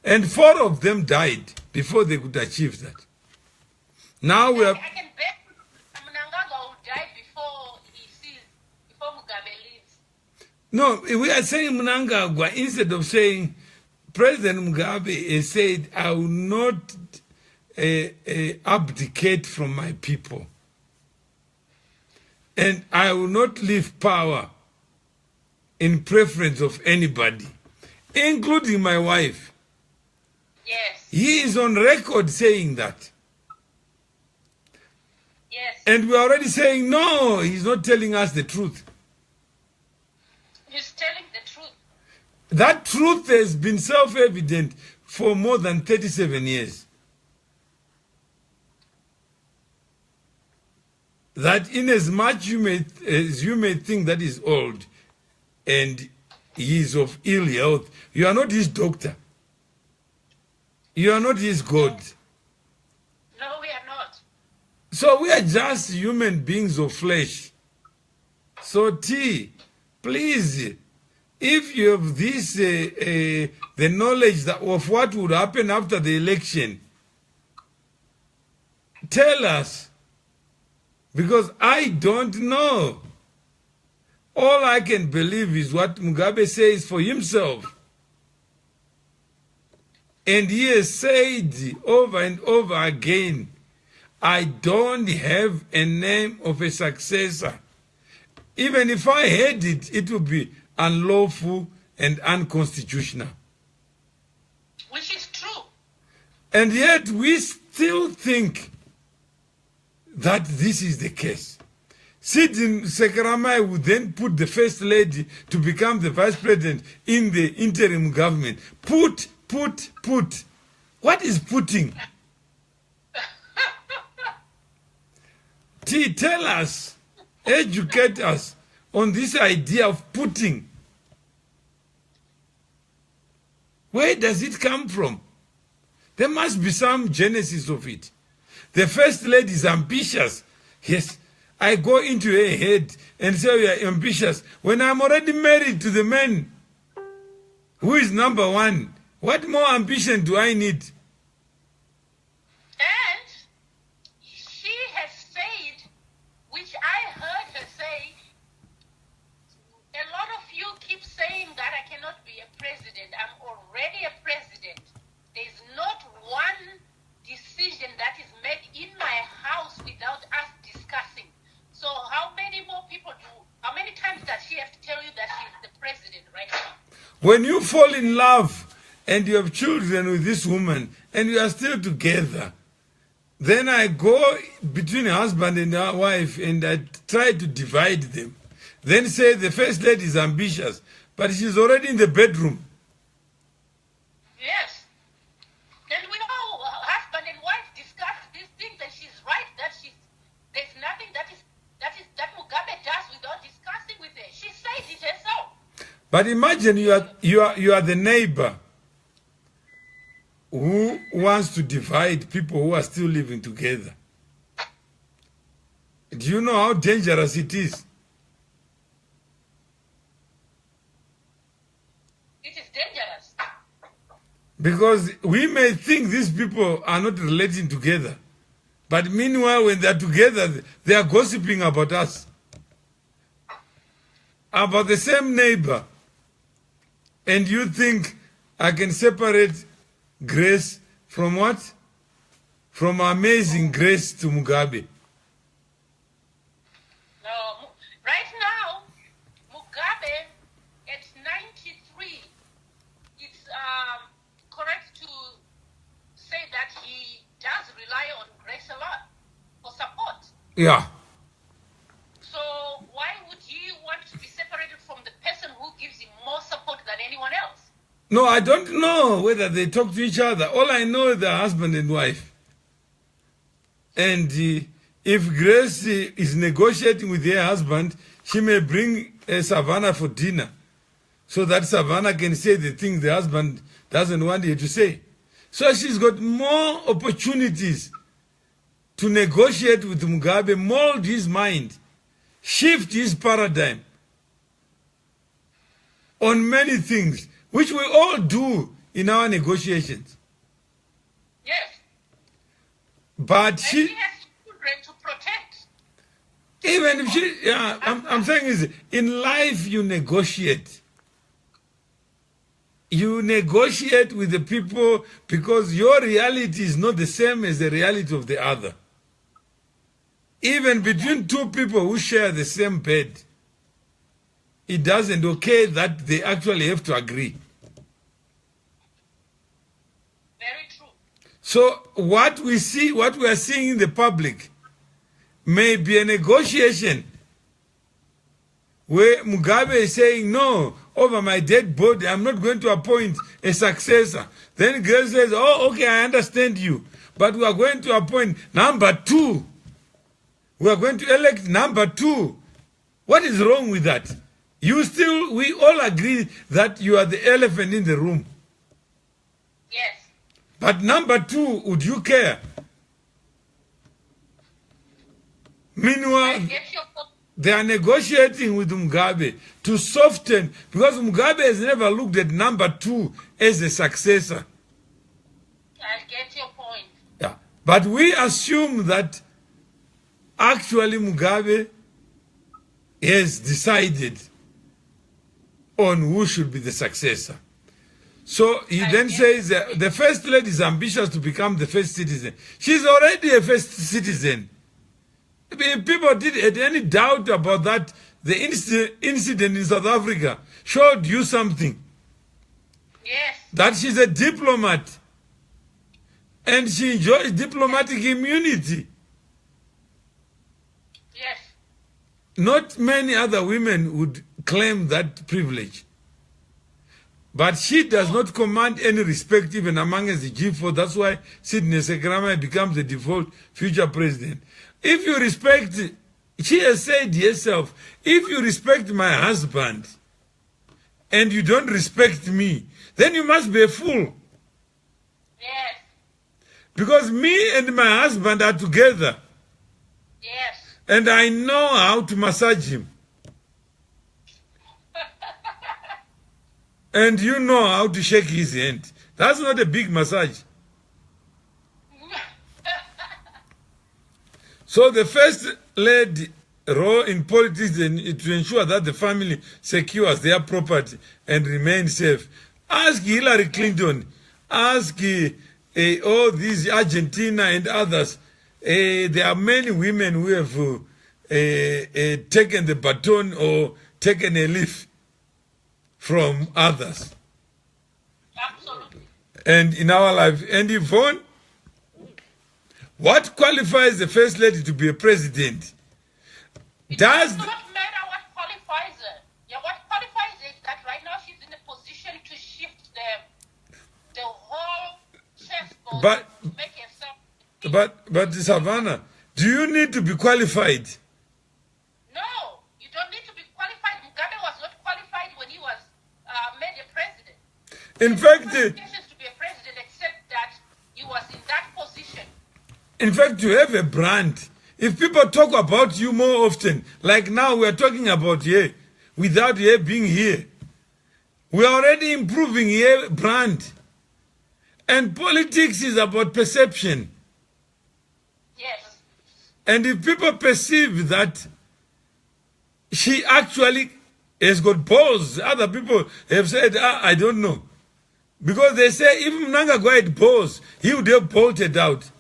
And 4 of them died before they could achieve that. Now we are... I can bet Mnangagwa will die before Mugabe leaves. No, we are saying Mnangagwa, instead of saying President Mugabe has said, I will not abdicate from my people. And I will not leave power in preference of anybody, including my wife. Yes. He is on record saying that. Yes. And we're already saying, no, he's not telling us the truth. He's telling the truth. That truth has been self-evident for more than 37 years. That in as much as you may think that is old and he is of ill health, you are not his doctor. You are not his God. No, we are not. So we are just human beings of flesh. So T, please, if you have this, the knowledge that of what would happen after the election, tell us, because I don't know. All I can believe is what Mugabe says for himself. And he has said over and over again, I don't have a name of a successor. Even if I had it, it would be unlawful and unconstitutional. Which is true. And yet we still think that this is the case. Sidin Sekeramai would then put the first lady to become the vice president in the interim government. Put. What is putting? T, tell us, educate us on this idea of putting. Where does it come from? There must be some genesis of it. The first lady is ambitious. Yes, I go into her head and say you are ambitious when I'm already married to the man who is number one. What more ambition do I need? And she has said, which I heard her say, a lot of you keep saying that I cannot be a president. I'm already a president. There's not one decision that is made in my house without us discussing. So how many times does she have to tell you that she's the president right now? When you fall in love and you have children with this woman and you are still together, then I go between a husband and a wife and I try to divide them. Then say the first lady is ambitious, but she's already in the bedroom. Yes. Then we know husband and wife discuss these things and she's right that there's nothing that Mugabe does without discussing with her. She said it herself. But imagine you are the neighbor who wants to divide people who are still living together. Do you know how dangerous it is? It is dangerous. Because we may think these people are not relating together. But meanwhile, when they're together, they are gossiping about us. About the same neighbor. And you think I can separate Grace from what? From Amazing Grace to Mugabe. No, right now, Mugabe at 93, it's correct to say that he does rely on Grace a lot for support. Yeah. So why would he want to be separated from the person who gives him more support than anyone else? No, I don't know whether they talk to each other. All I know is they're husband and wife. And if Grace is negotiating with her husband, she may bring Savannah for dinner so that Savannah can say the things the husband doesn't want her to say. So she's got more opportunities to negotiate with Mugabe, mold his mind, shift his paradigm on many things, which we all do in our negotiations. Yes. But And she, he has children to protect. even if she, yeah, I'm saying is, in life you negotiate. You negotiate with the people because your reality is not the same as the reality of the other. Even between two people who share the same bed. it doesn't okay that they actually have to agree. Very true. So what we see, what we are seeing in the public may be a negotiation where Mugabe is saying, no, over my dead body, I'm not going to appoint a successor. Then Grace says, oh, okay, I understand you. But we are going to appoint number 2. We are going to elect number 2. What is wrong with that? We all agree that you are the elephant in the room. Yes. But number 2, would you care? Meanwhile, they are negotiating with Mugabe to soften, because Mugabe has never looked at number 2 as a successor. I get your point. Yeah. But we assume that actually Mugabe has decided on who should be the successor. So he then says that the first lady is ambitious to become the first citizen. She's already a first citizen. If people had any doubt about that, the incident in South Africa showed you something. Yes. That she's a diplomat. And she enjoys diplomatic immunity. Yes. Not many other women would claim that privilege. But she does not command any respect even among the G4. That's why Sidney Sekrama becomes the default future president. If you respect, she has said herself, if you respect my husband and you don't respect me, then you must be a fool. Yes. Because me and my husband are together. Yes. And I know how to massage him. And you know how to shake his hand. That's not a big massage. So the first lady role in politics is to ensure that the family secures their property and remains safe. Ask Hillary Clinton, ask all these Argentina and others. There are many women who have taken the baton or taken a leaf from others. Absolutely. And in our life, and Yvonne, what qualifies the first lady to be a president? It does not matter what qualifies her. Yeah, what qualifies her is that right now she's in a position to shift the whole chessboard to make herself. But Savannah, do you need to be qualified? No, you don't need to be qualified. Mugabe was not qualified when he was made a president. In fact, qualifications to be a president, except that he was in that position. In fact, you have a brand. If people talk about you more often, like now we are talking about here, without here being here, we are already improving here brand. And politics is about perception. Yes. And if people perceive that she actually has got balls, other people have said, I don't know. Because they say if Mnangagwa had balls, he would have bolted out.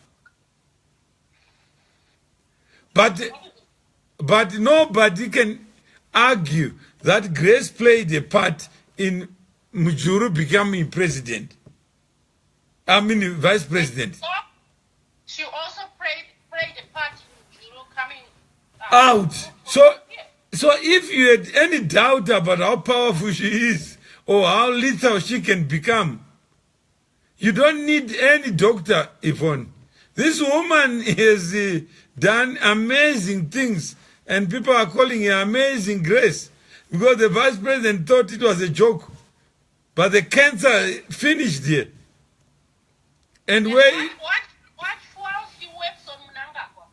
But nobody can argue that Grace played a part in Mujuru becoming president. I mean, vice president. She also played a part in Mujuru coming out. So if you had any doubt about how powerful she is or how lethal she can become, you don't need any doctor, Yvonne. This woman has done amazing things, and people are calling her Amazing Grace because the vice president thought it was a joke. But the cancer finished here. And where... What fuels she works on Mnangagwa?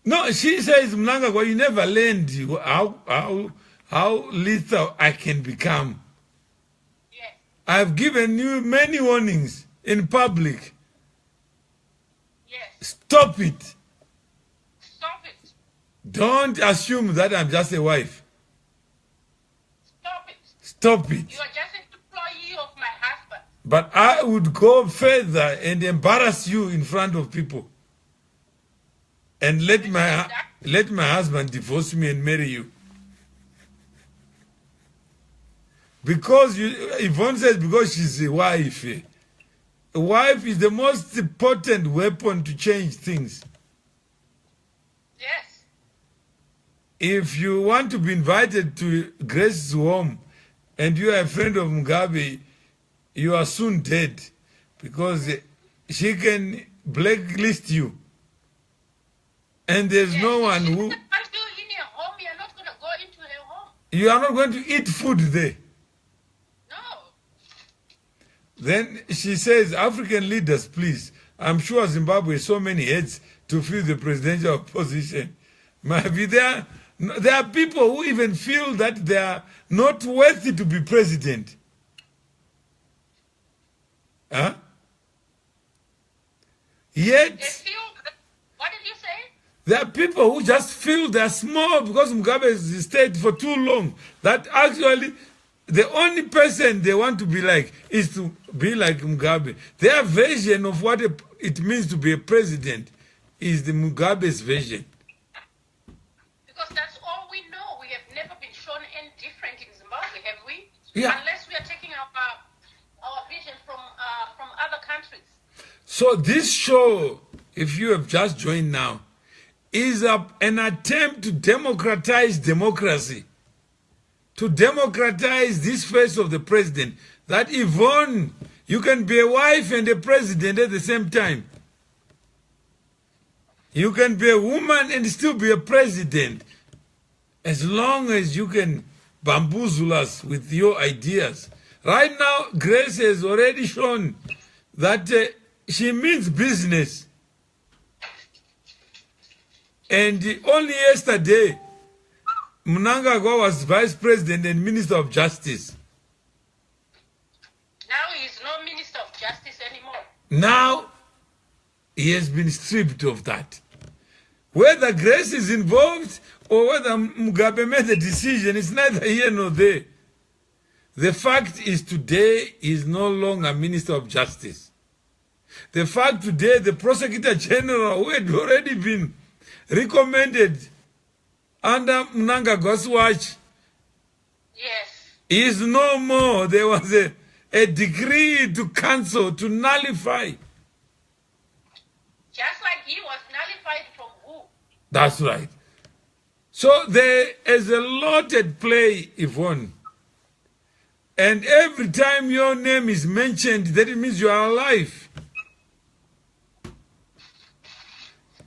No, she says, Mnangagwa, you never learned how lethal I can become. Yes. I've given you many warnings in public. Yes. Stop it. Stop it. Don't assume that I'm just a wife. Stop it. Stop it. You are just an employee of my husband. But I would go further and embarrass you in front of people. And let my husband divorce me and marry you. Because Yvonne says because she's a wife. A wife is the most important weapon to change things. Yes. If you want to be invited to Grace's home and you are a friend of Mugabe, you are soon dead because she can blacklist you. And there's no one who... You in your home, you're not going to go into her home. You are not going to eat food there. No. Then she says, African leaders, please. I'm sure Zimbabwe has so many heads to fill the presidential position. Maybe there are people who even feel that they are not worthy to be president. Huh? Yet, what did you say? there are people who just feel they're small because Mugabe has stayed for too long. That actually, the only person they want to be like is to be like Mugabe. Their version of what it means to be a president is the Mugabe's version. Because that's all we know. We have never been shown any different in Zimbabwe, have we? Yeah. Unless we are taking our vision from other countries. So this show, if you have just joined now, is an attempt to democratize democracy. To democratize this face of the president. That Yvonne, you can be a wife and a president at the same time. You can be a woman and still be a president. As long as you can bamboozle us with your ideas. Right now, Grace has already shown that she means business. And only yesterday, Mnangagwa was vice president and minister of justice. Now he is no minister of justice anymore. Now, he has been stripped of that. Whether Grace is involved or whether Mugabe made a decision, it's neither here nor there. The fact is today he is no longer Minister of Justice. The fact today the Prosecutor General, who had already been recommended under Mnangagwa's watch, yes, is no more. There was a decree to cancel, to nullify. Just like he was nullified from who? That's right. So there is a lot at play, Yvonne. And every time your name is mentioned, that it means you are alive.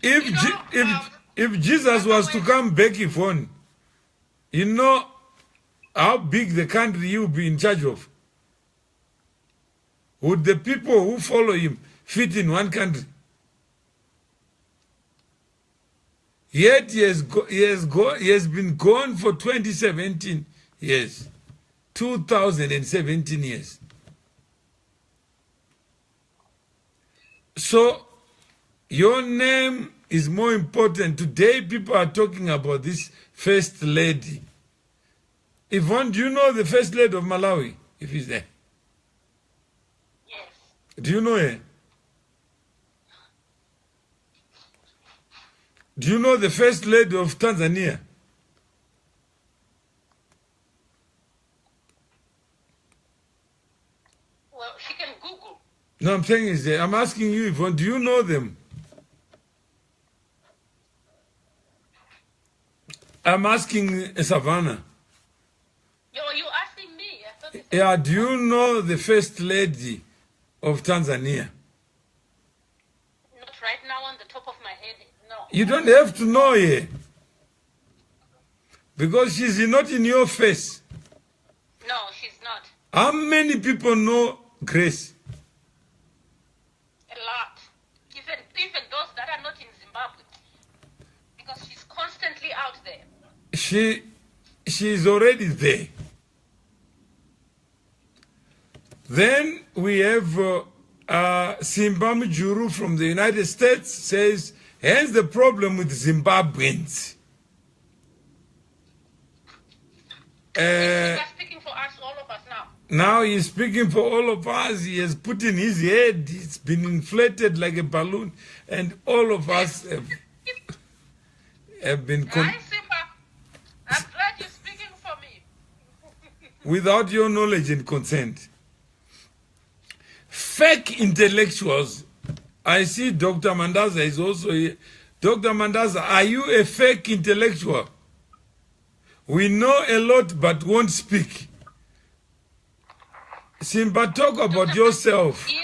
If Jesus was to come back, Yvonne, you know how big the country you would be in charge of. Would the people who follow him fit in one country? Yet he has been gone for 2017 years. 2017 years. So, your name is more important. Today, people are talking about this first lady. Yvonne, do you know the first lady of Malawi, if he's there? Yes. Do you know her? Do you know the first lady of Tanzania? Well, she can Google. No, I'm saying is I'm asking you, Yvonne, do you know them? I'm asking Savannah. You're asking me? I thought Yeah, do you know the first lady of Tanzania? not right now on the top of my head. No. You don't have to know her. Because she's not in your face. No, she's not. How many people know Grace? A lot. Even those that are not in Zimbabwe. Because she's constantly out there. She's already there. Then we have Simba Mujuru from the United States says, hence the problem with Zimbabweans. He's speaking for us, all of us now. Now he's speaking for all of us. He has put in his head. It's been inflated like a balloon. And all of us have been... Hi, Simba. I'm glad you're speaking for me. without your knowledge and consent. Fake intellectuals. I see Dr. Mandaza is also here. Dr. Mandaza, are you a fake intellectual? We know a lot but won't speak. Simba, talk about yourself. Yeah.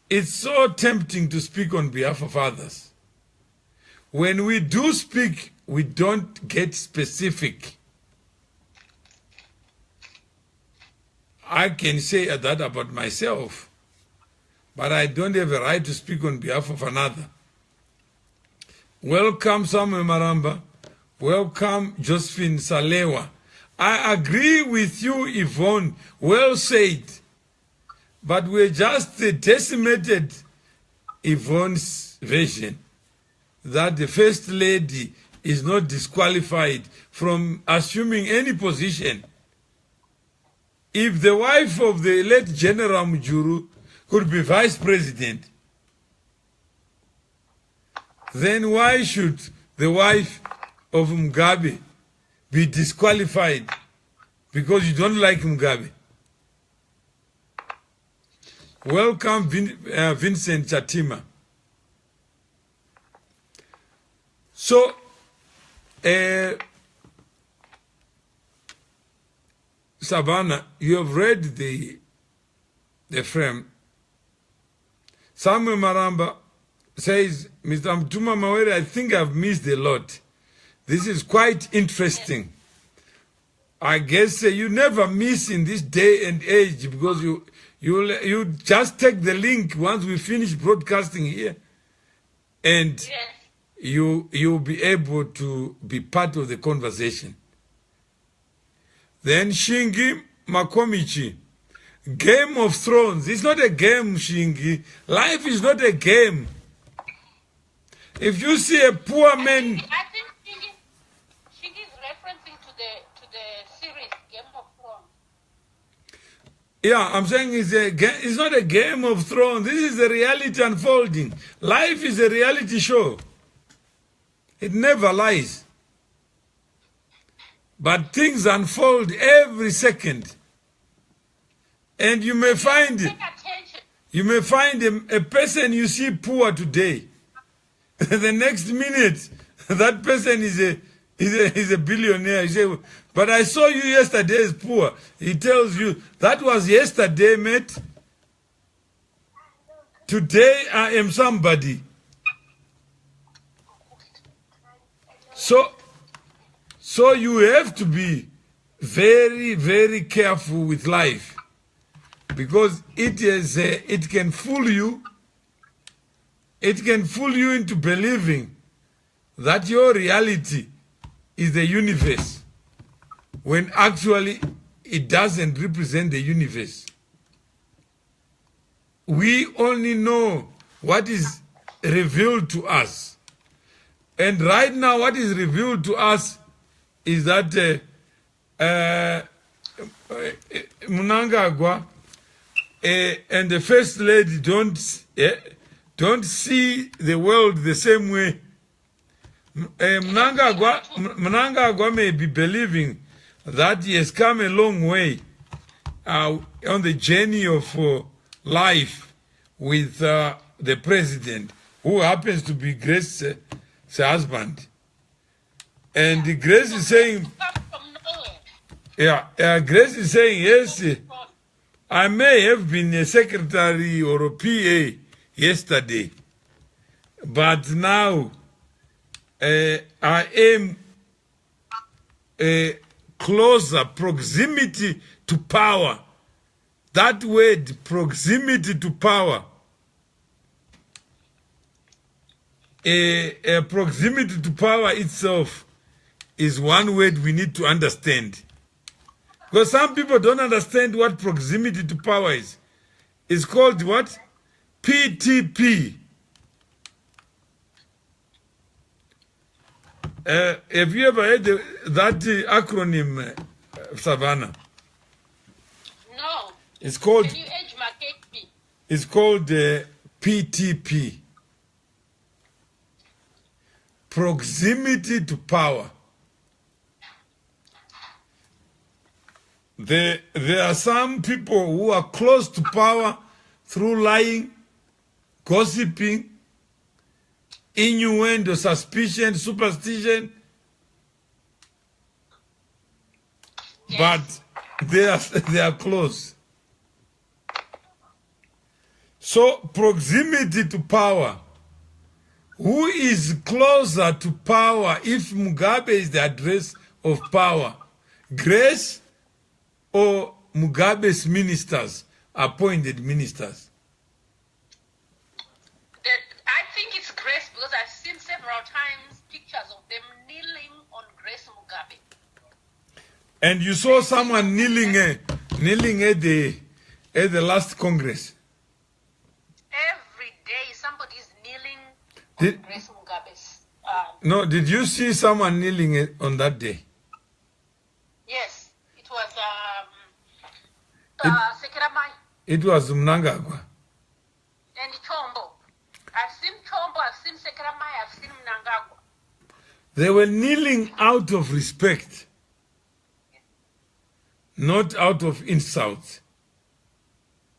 It's so tempting to speak on behalf of others. When we do speak, we don't get specific. I can say that about myself, but I don't have a right to speak on behalf of another. Welcome, Samuel Maramba. Welcome, Josephine Salewa. I agree with you, Yvonne. Well said. But we just decimated Yvonne's version that the First Lady is not disqualified from assuming any position. If the wife of the late General Mujuru could be vice president, then why should the wife of Mugabe be disqualified because you don't like Mugabe? Welcome, Vincent Chatima. So, Savannah, you have read the frame. Samuel Maramba says, Mr. Mtuma Mawere, I think I've missed a lot. This is quite interesting. I guess you never miss in this day and age because you just take the link once we finish broadcasting here, and you'll be able to be part of the conversation. Then Shingi Makomichi, Game of Thrones. It's not a game, Shingi. Life is not a game. If you see a poor man, I think Shingi is referencing to the series Game of Thrones. yeah, I'm saying it's not a Game of Thrones. This is a reality unfolding. Life is a reality show. It never lies. But things unfold every second. And you may find a person you see poor today. The next minute, that person is a billionaire. You say, but I saw you yesterday as poor. He tells you, that was yesterday, mate. Today I am somebody. So you have to be very, very careful with life, because it can fool you. It can fool you into believing that your reality is the universe, when actually it doesn't represent the universe. We only know what is revealed to us. And right now what is revealed to us is that Mnangagwa and the First Lady don't see the world the same way. Mnangagwa may be believing that he has come a long way on the journey of life with the president, who happens to be Grace's husband. And Grace is saying, Grace is saying, yes, I may have been a secretary or a PA yesterday, but now I am a closer proximity to power. That word, proximity to power, a proximity to power itself is one word we need to understand. Because some people don't understand what proximity to power is. It's called what? PTP. Have you ever heard that acronym, Savannah? No. It's called. Can you edge my KP? It's called PTP. Proximity to power. There are some people who are close to power through lying, gossiping, innuendo, suspicion, superstition. Yes. But they are close. So proximity to power. Who is closer to power if Mugabe is the address of power? Grace or Mugabe's ministers, appointed ministers? I think it's Grace, because I've seen several times pictures of them kneeling on Grace Mugabe. And you saw someone kneeling at the last Congress. Every day somebody is kneeling on Grace Mugabe's. No, did you see someone kneeling on that day? Yes, it was Sekeramai. It was Mnangagwa. And Chombo. I've seen Chombo, I've seen Sekeramai, I've seen Mnangagwa. They were kneeling out of respect, not out of insult.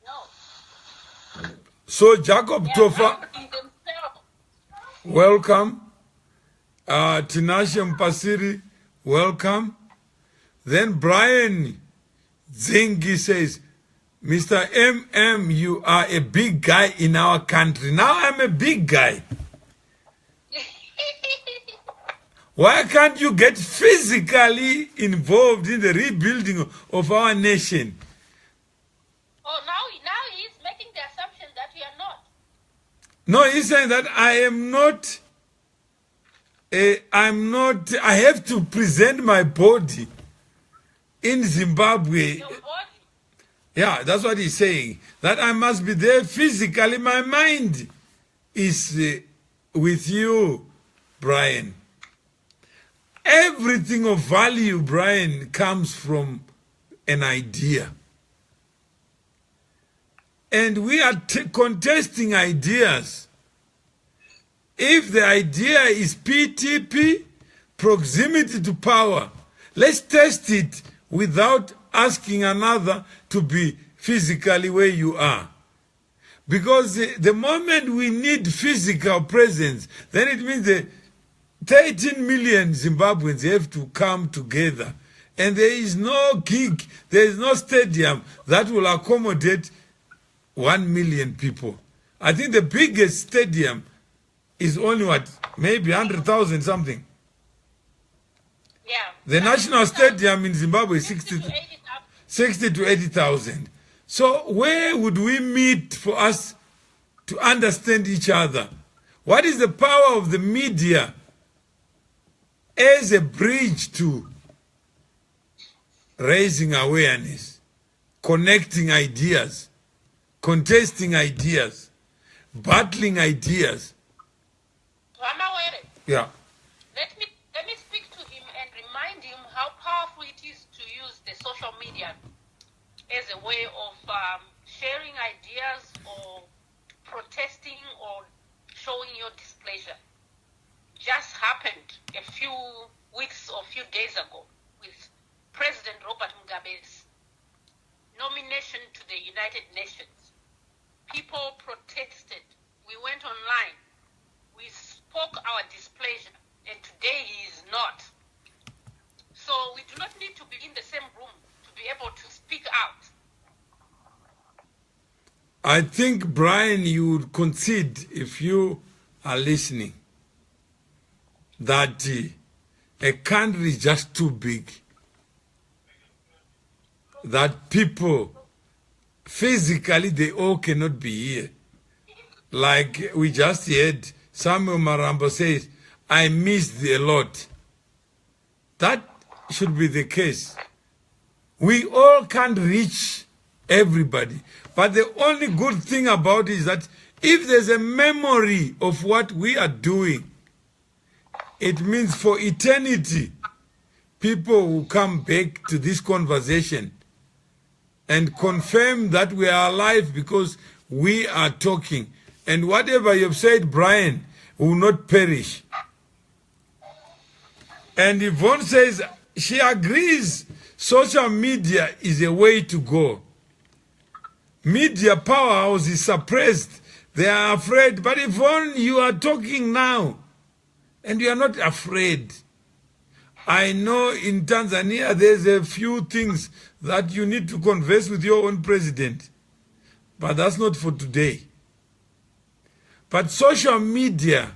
No. So Jacob Tofa, welcome. Tinashe Mpasiri, welcome. Then Brian Zingi says, Mr. MM, you are a big guy in our country. Now I'm a big guy. Why can't you get physically involved in the rebuilding of our nation? Oh, now he's making the assumption that we are not. No, he's saying that I have to present my body in Zimbabwe. Your body? Yeah, that's what he's saying. That I must be there physically. My mind is with you, Brian. Everything of value, Brian, comes from an idea. And we are contesting ideas. If the idea is PTP, proximity to power, let's test it without asking another to be physically where you are. Because the moment we need physical presence, then it means the 13 million Zimbabweans have to come together. And there is no gig, there is no stadium that will accommodate 1 million people. I think the biggest stadium is only what, maybe 100,000 something. Yeah. The national stadium in Zimbabwe is 60 to 80,000. So where would we meet for us to understand each other? What is the power of the media as a bridge to raising awareness, connecting ideas, contesting ideas, battling ideas? Yeah. Let me speak to him and remind him how powerful it is to use the social media as a way of sharing ideas or protesting or showing your displeasure. Just happened a few weeks or few days ago with President Robert Mugabe's nomination to the United Nations. People protested. We went online. We spoke our displeasure, and today he is not. So we do not need to be in the same room to be able to speak out. I think, Brian, you would concede, if you are listening, that a country is just too big. That people, physically, they all cannot be here. Like we just heard Samuel Marambo says, I missed a lot. That should be the case. We all can't reach everybody. But the only good thing about it is that if there's a memory of what we are doing, it means for eternity, people will come back to this conversation and confirm that we are alive because we are talking. And whatever you've said, Brian, will not perish. And Yvonne says she agrees social media is a way to go. Media powerhouse is suppressed. They are afraid. But Yvonne, you are talking now, and you are not afraid. I know in Tanzania there's a few things that you need to converse with your own president. But that's not for today. But social media,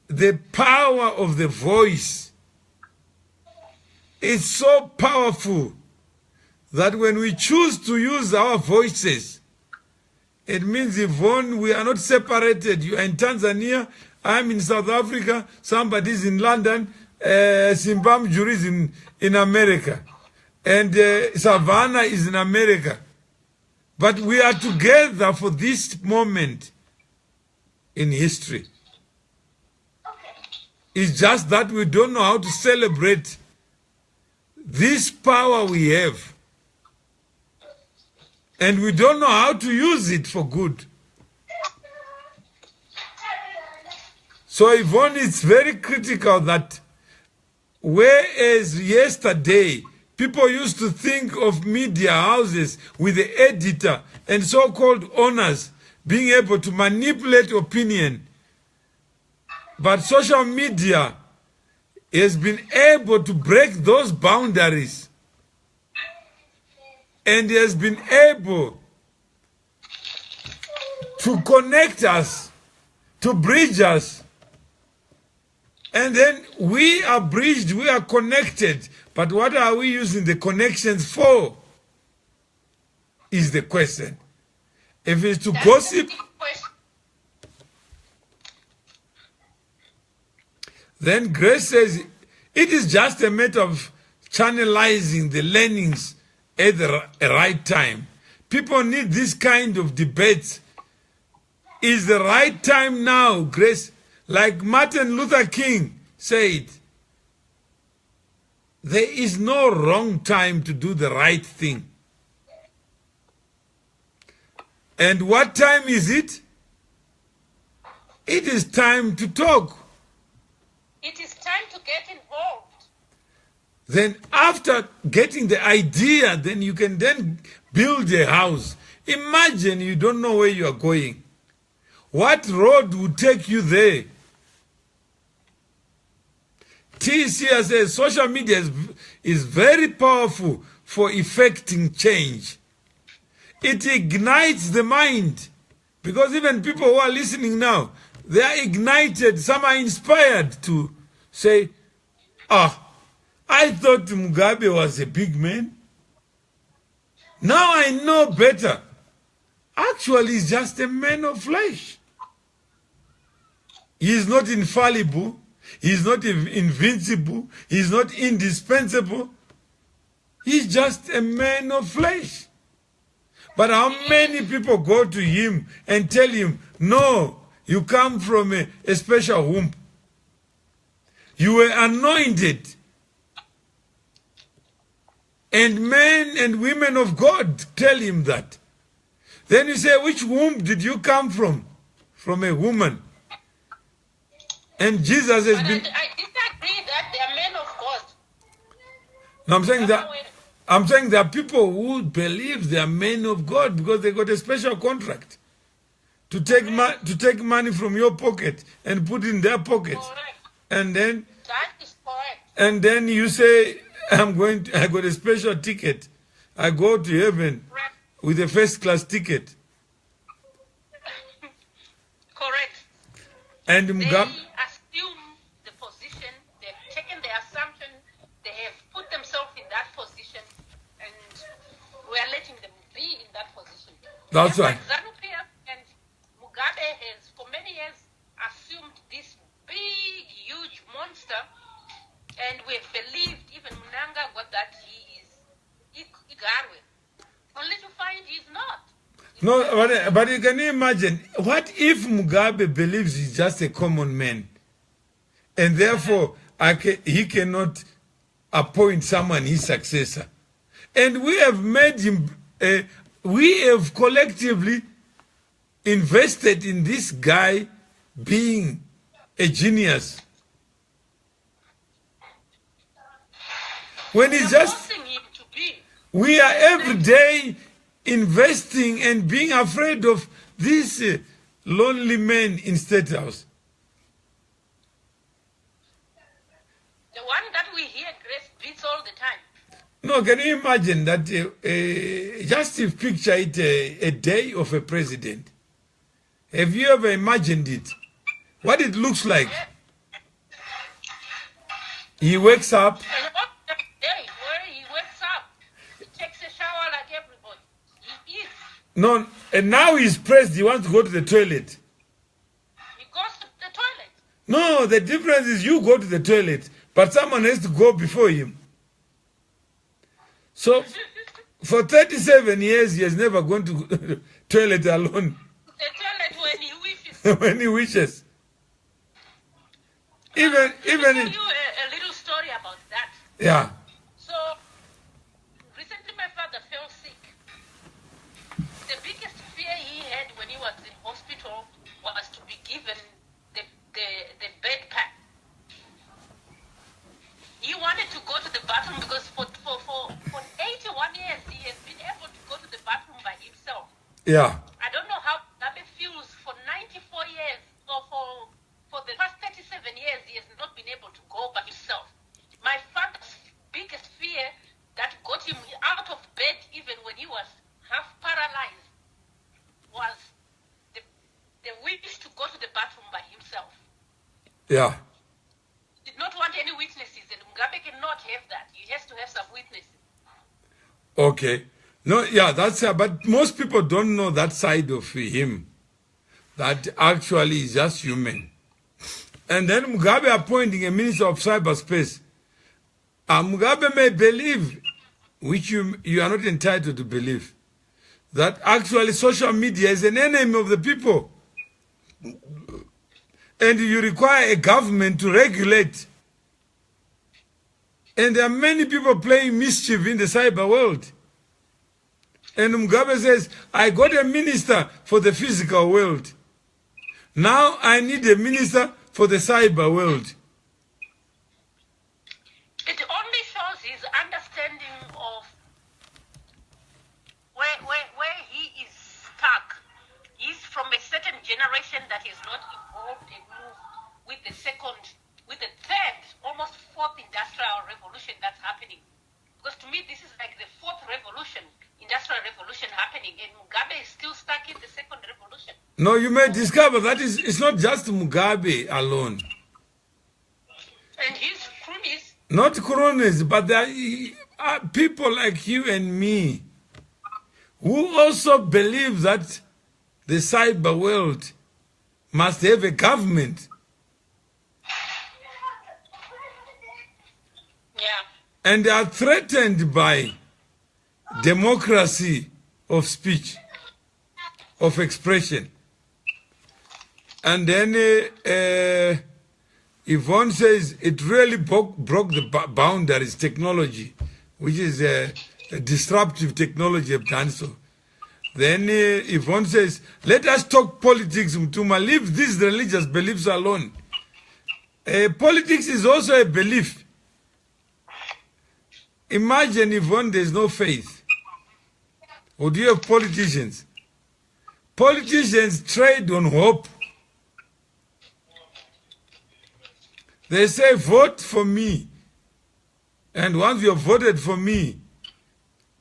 the power of the voice is so powerful that when we choose to use our voices, it means, Yvonne, we are not separated. You are in Tanzania, I'm in South Africa, somebody's in London, Simbam Jury is in America, and Savannah is in America. But we are together for this moment in history. It's just that we don't know how to celebrate this power we have. And we don't know how to use it for good. So Yvonne, it's very critical that whereas yesterday people used to think of media houses with the editor and so-called owners being able to manipulate opinion, but social media has been able to break those boundaries and has been able to connect us, to bridge us. And then we are bridged, we are connected. But what are we using the connections for? Is the question. If it's to gossip, then Grace says it is just a matter of channelizing the learnings at the right time. People need this kind of debates. Is the right time now, Grace? Like Martin Luther King said, there is no wrong time to do the right thing. And what time is it? It is time to talk. It is time to get involved. Then after getting the idea, then you can then build a house. Imagine you don't know where you are going. What road would take you there? TCA says social media is very powerful for effecting change. It ignites the mind. Because even people who are listening now, they are ignited, some are inspired to say, I thought Mugabe was a big man. Now I know better. Actually, he's just a man of flesh. He is not infallible. He is not invincible. He is not indispensable. He's just a man of flesh. But how many people go to him and tell him, no, you come from a special womb. You were anointed. And men and women of God tell him that. Then you say, which womb did you come from? From a woman. And Jesus has been... I disagree that they are men of God. No, I'm saying there are people who believe they are men of God because they got a special contract to take money from your pocket and put in their pocket. Correct. And then... That is correct. And then you say, I got a special ticket. I go to heaven with a first class ticket. Correct. And They Mugabe, assume the position, they've taken the assumption, they have put themselves in that position, and we are letting them be in that position. that's right. ZANU PF and Mugabe has, for many years, assumed this big, huge monster, and we've believed, even Munanga got that he is Igarwe, only to find he's not. No, but you can imagine, what if Mugabe believes he's just a common man? And therefore, he cannot appoint someone his successor. And we have made him, we have collectively invested in this guy being a genius. When it's just, forcing him to be. we are every day investing and being afraid of these lonely men in State House. The one that we hear Grace beats all the time. No, can you imagine that? Just picture it a day of a president. Have you ever imagined it? What it looks like? He wakes up. And on that day where he wakes up, he takes a shower like everybody. He eats. No, and now he's pressed. He wants to go to the toilet. He goes to the toilet. No, the difference is you go to the toilet, but someone has to go before him. So, for 37 years, he has never gone to the toilet alone. The toilet when he wishes. When he wishes. Even Let me tell you a little story about that. yeah. So, recently my father fell sick. The biggest fear he had when he was in hospital was to be given the bed pack. He wanted to go to the bathroom because for 81 years he has been able to go to the bathroom by himself. Yeah. I don't know how Gabe feels for 94 years or for the past 37 years he has not been able to go by himself. My father's biggest fear that got him out of bed even when he was half paralyzed was the wish to go to the bathroom by himself. Yeah. Did not want any witnesses, and Mugabe cannot have that. He has to have some witnesses. Okay. No, yeah, that's but most people don't know that side of him. That actually is just human. And then Mugabe appointing a minister of cyberspace. Mugabe may believe, which you are not entitled to believe, that actually social media is an enemy of the people. And you require a government to regulate. And there are many people playing mischief in the cyber world. And Mugabe says, I got a minister for the physical world. Now I need a minister for the cyber world. It only shows his understanding of where he is stuck. He's from a certain generation that is not involved and moved with the third, almost fourth industrial revolution that's happening. Because to me, this is like the fourth revolution, industrial revolution happening, and Mugabe is still stuck in the second revolution. No, you may discover that it's not just Mugabe alone. And his cronies. Not cronies, but there are people like you and me who also believe that the cyber world must have a government. Yeah. And they are threatened by democracy of speech, of expression. And then Yvonne says it really broke the boundaries, technology, which is a disruptive technology have done so. Then Yvonne says, let us talk politics, Mtuma, leave these religious beliefs alone. Politics is also a belief. Imagine, Yvonne, there's no faith. Or do you have politicians? Politicians trade on hope. They say, vote for me. And once you have voted for me,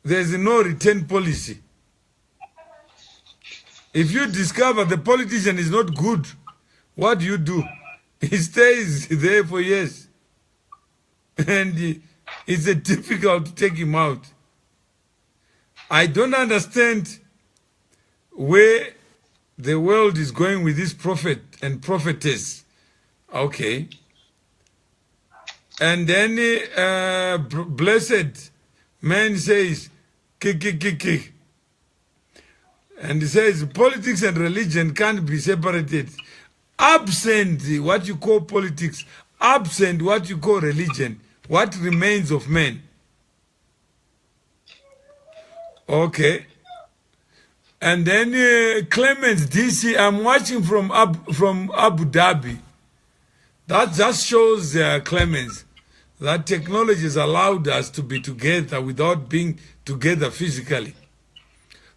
there's no return policy. If you discover the politician is not good, what do? He stays there for years. And it's difficult to take him out. I don't understand where the world is going with this prophet and prophetess. Okay. And then blessed man says, kick. And he says, politics and religion can't be separated. Absent what you call politics, absent what you call religion, what remains of men? Okay. And then Clemens DC, I'm watching from Abu Dhabi. That just shows Clemens that technology has allowed us to be together without being together physically.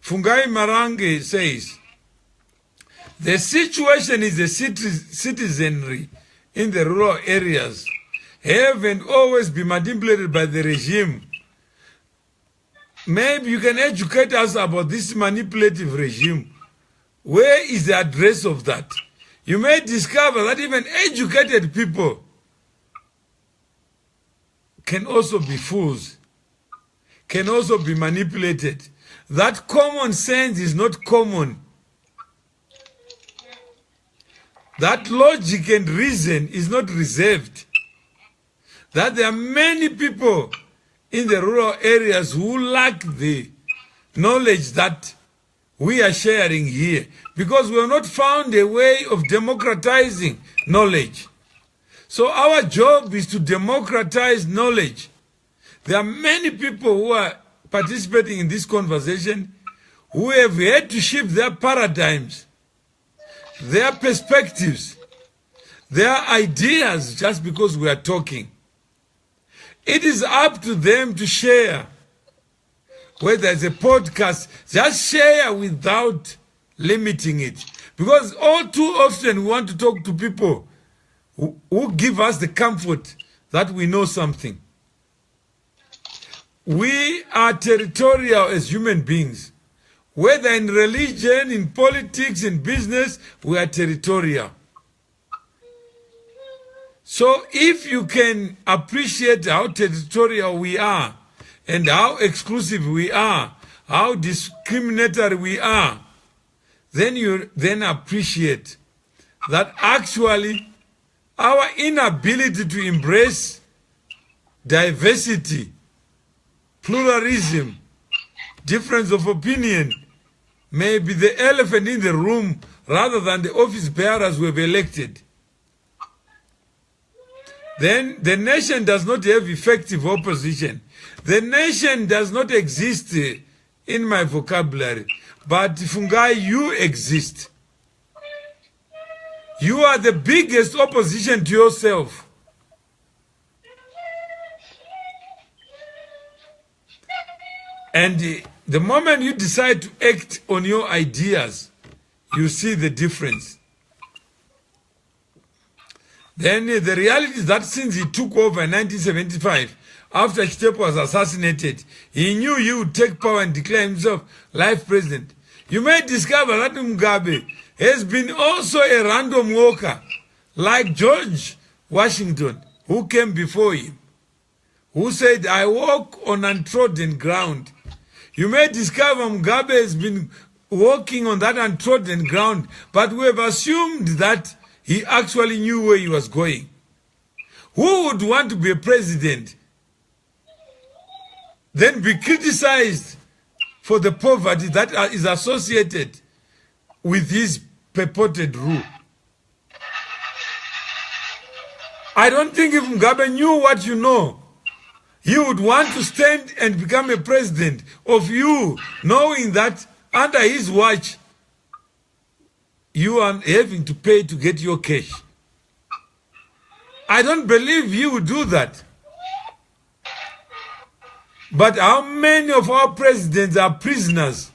Fungai Marange says, the situation is the citizenry in the rural areas haven't always been manipulated by the regime. Maybe you can educate us about this manipulative regime. Where is the address of that? You may discover that even educated people can also be fools, can also be manipulated. That common sense is not common. That logic and reason is not reserved. That there are many people in the rural areas who lack the knowledge that we are sharing here, because we have not found a way of democratizing knowledge. So our job is to democratize knowledge. There are many people who are participating in this conversation who have had to shift their paradigms, their perspectives, their ideas just because we are talking. It is up to them to share. Whether it's a podcast, just share without limiting it. Because all too often we want to talk to people who give us the comfort that we know something. We are territorial as human beings. Whether in religion, in politics, in business, we are territorial. So if you can appreciate how territorial we are, and how exclusive we are, how discriminatory we are, then you appreciate that actually our inability to embrace diversity, pluralism, difference of opinion may be the elephant in the room rather than the office bearers we have elected. Then the nation does not have effective opposition. The nation does not exist in my vocabulary, but Fungai, you exist. You are the biggest opposition to yourself. And the moment you decide to act on your ideas, you see the difference. Then the reality is that since he took over in 1975, after Chitepo was assassinated, he knew he would take power and declare himself life president. You may discover that Mugabe has been also a random walker, like George Washington, who came before him, who said, I walk on untrodden ground. You may discover Mugabe has been walking on that untrodden ground, but we have assumed that he actually knew where he was going. Who would want to be a president, then be criticized for the poverty that is associated with his purported rule? I don't think if Mugabe knew what you know, he would want to stand and become a president of you, knowing that under his watch, you are having to pay to get your cash. I don't believe he would do that. But how many of our presidents are prisoners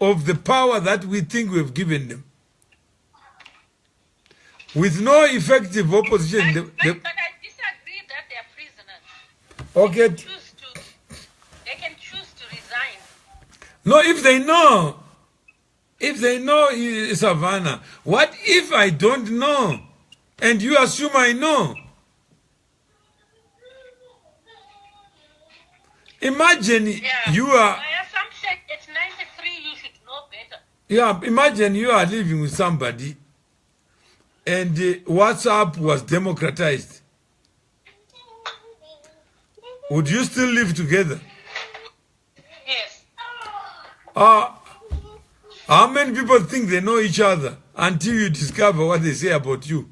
of the power that we think we have given them? With no effective opposition. But I disagree that they are prisoners. Okay. They can choose to resign. No, if they know, Savannah, what if I don't know and you assume I know? Imagine you are... My assumption, it's 93, you should know better. Yeah, imagine you are living with somebody and WhatsApp was democratized. Would you still live together? Yes. How many people think they know each other until you discover what they say about you?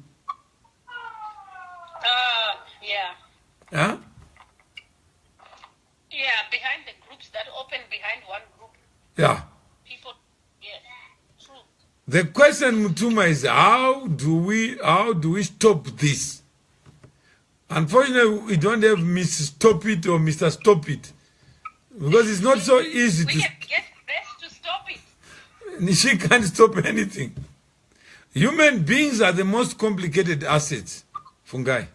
Yeah. Huh? Yeah, behind the groups that open behind one group. Yeah. People, yes, true. The question, Mutuma, is how do we stop this? Unfortunately, we don't have Miss Stop It or Mr. Stop It. Because it's not so easy we to... can get Grace to stop it. She can't stop anything. Human beings are the most complicated assets, fungi.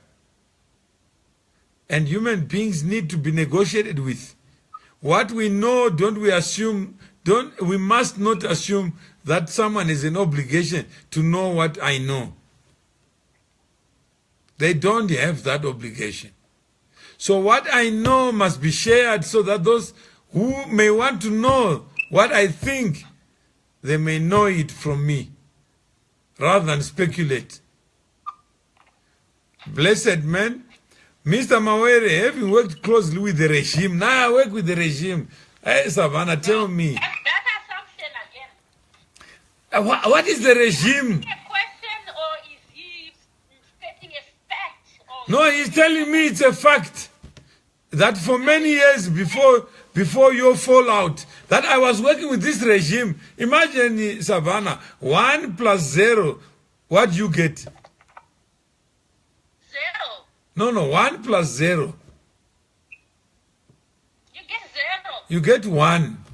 And human beings need to be negotiated with. What we know, we must not assume that someone is an obligation to know what I know. They don't have that obligation. So what I know must be shared so that those who may want to know what I think, they may know it from me, rather than speculate. Blessed man, Mr. Mawere, having worked closely with the regime, now I work with the regime. Hey, Savannah, tell me. That assumption again. What is the regime? Is he a question or is he stating a fact? No, he's telling me it's a fact that for many years before your fallout, that I was working with this regime. Imagine, Savannah, 1 plus 0, what you get? 0. No, 1 plus 0. You get 0. You get 1.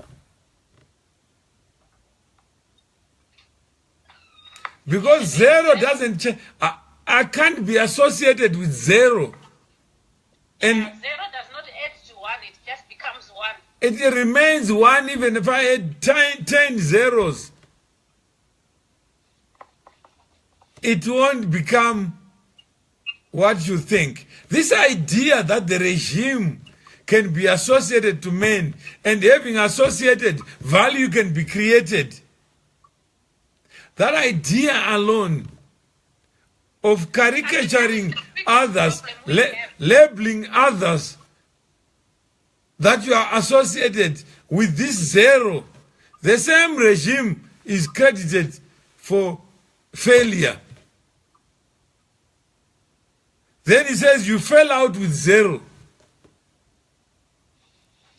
Because 0 doesn't change. I can't be associated with 0. And 0 does not add to 1, it just becomes 1. it remains 1 even if I had 10 zeros. It won't become what you think. This idea that the regime can be associated to men and having associated value can be created. That idea alone of caricaturing others, labeling others, that you are associated with this 0. The same regime is credited for failure. Then he says you fell out with 0.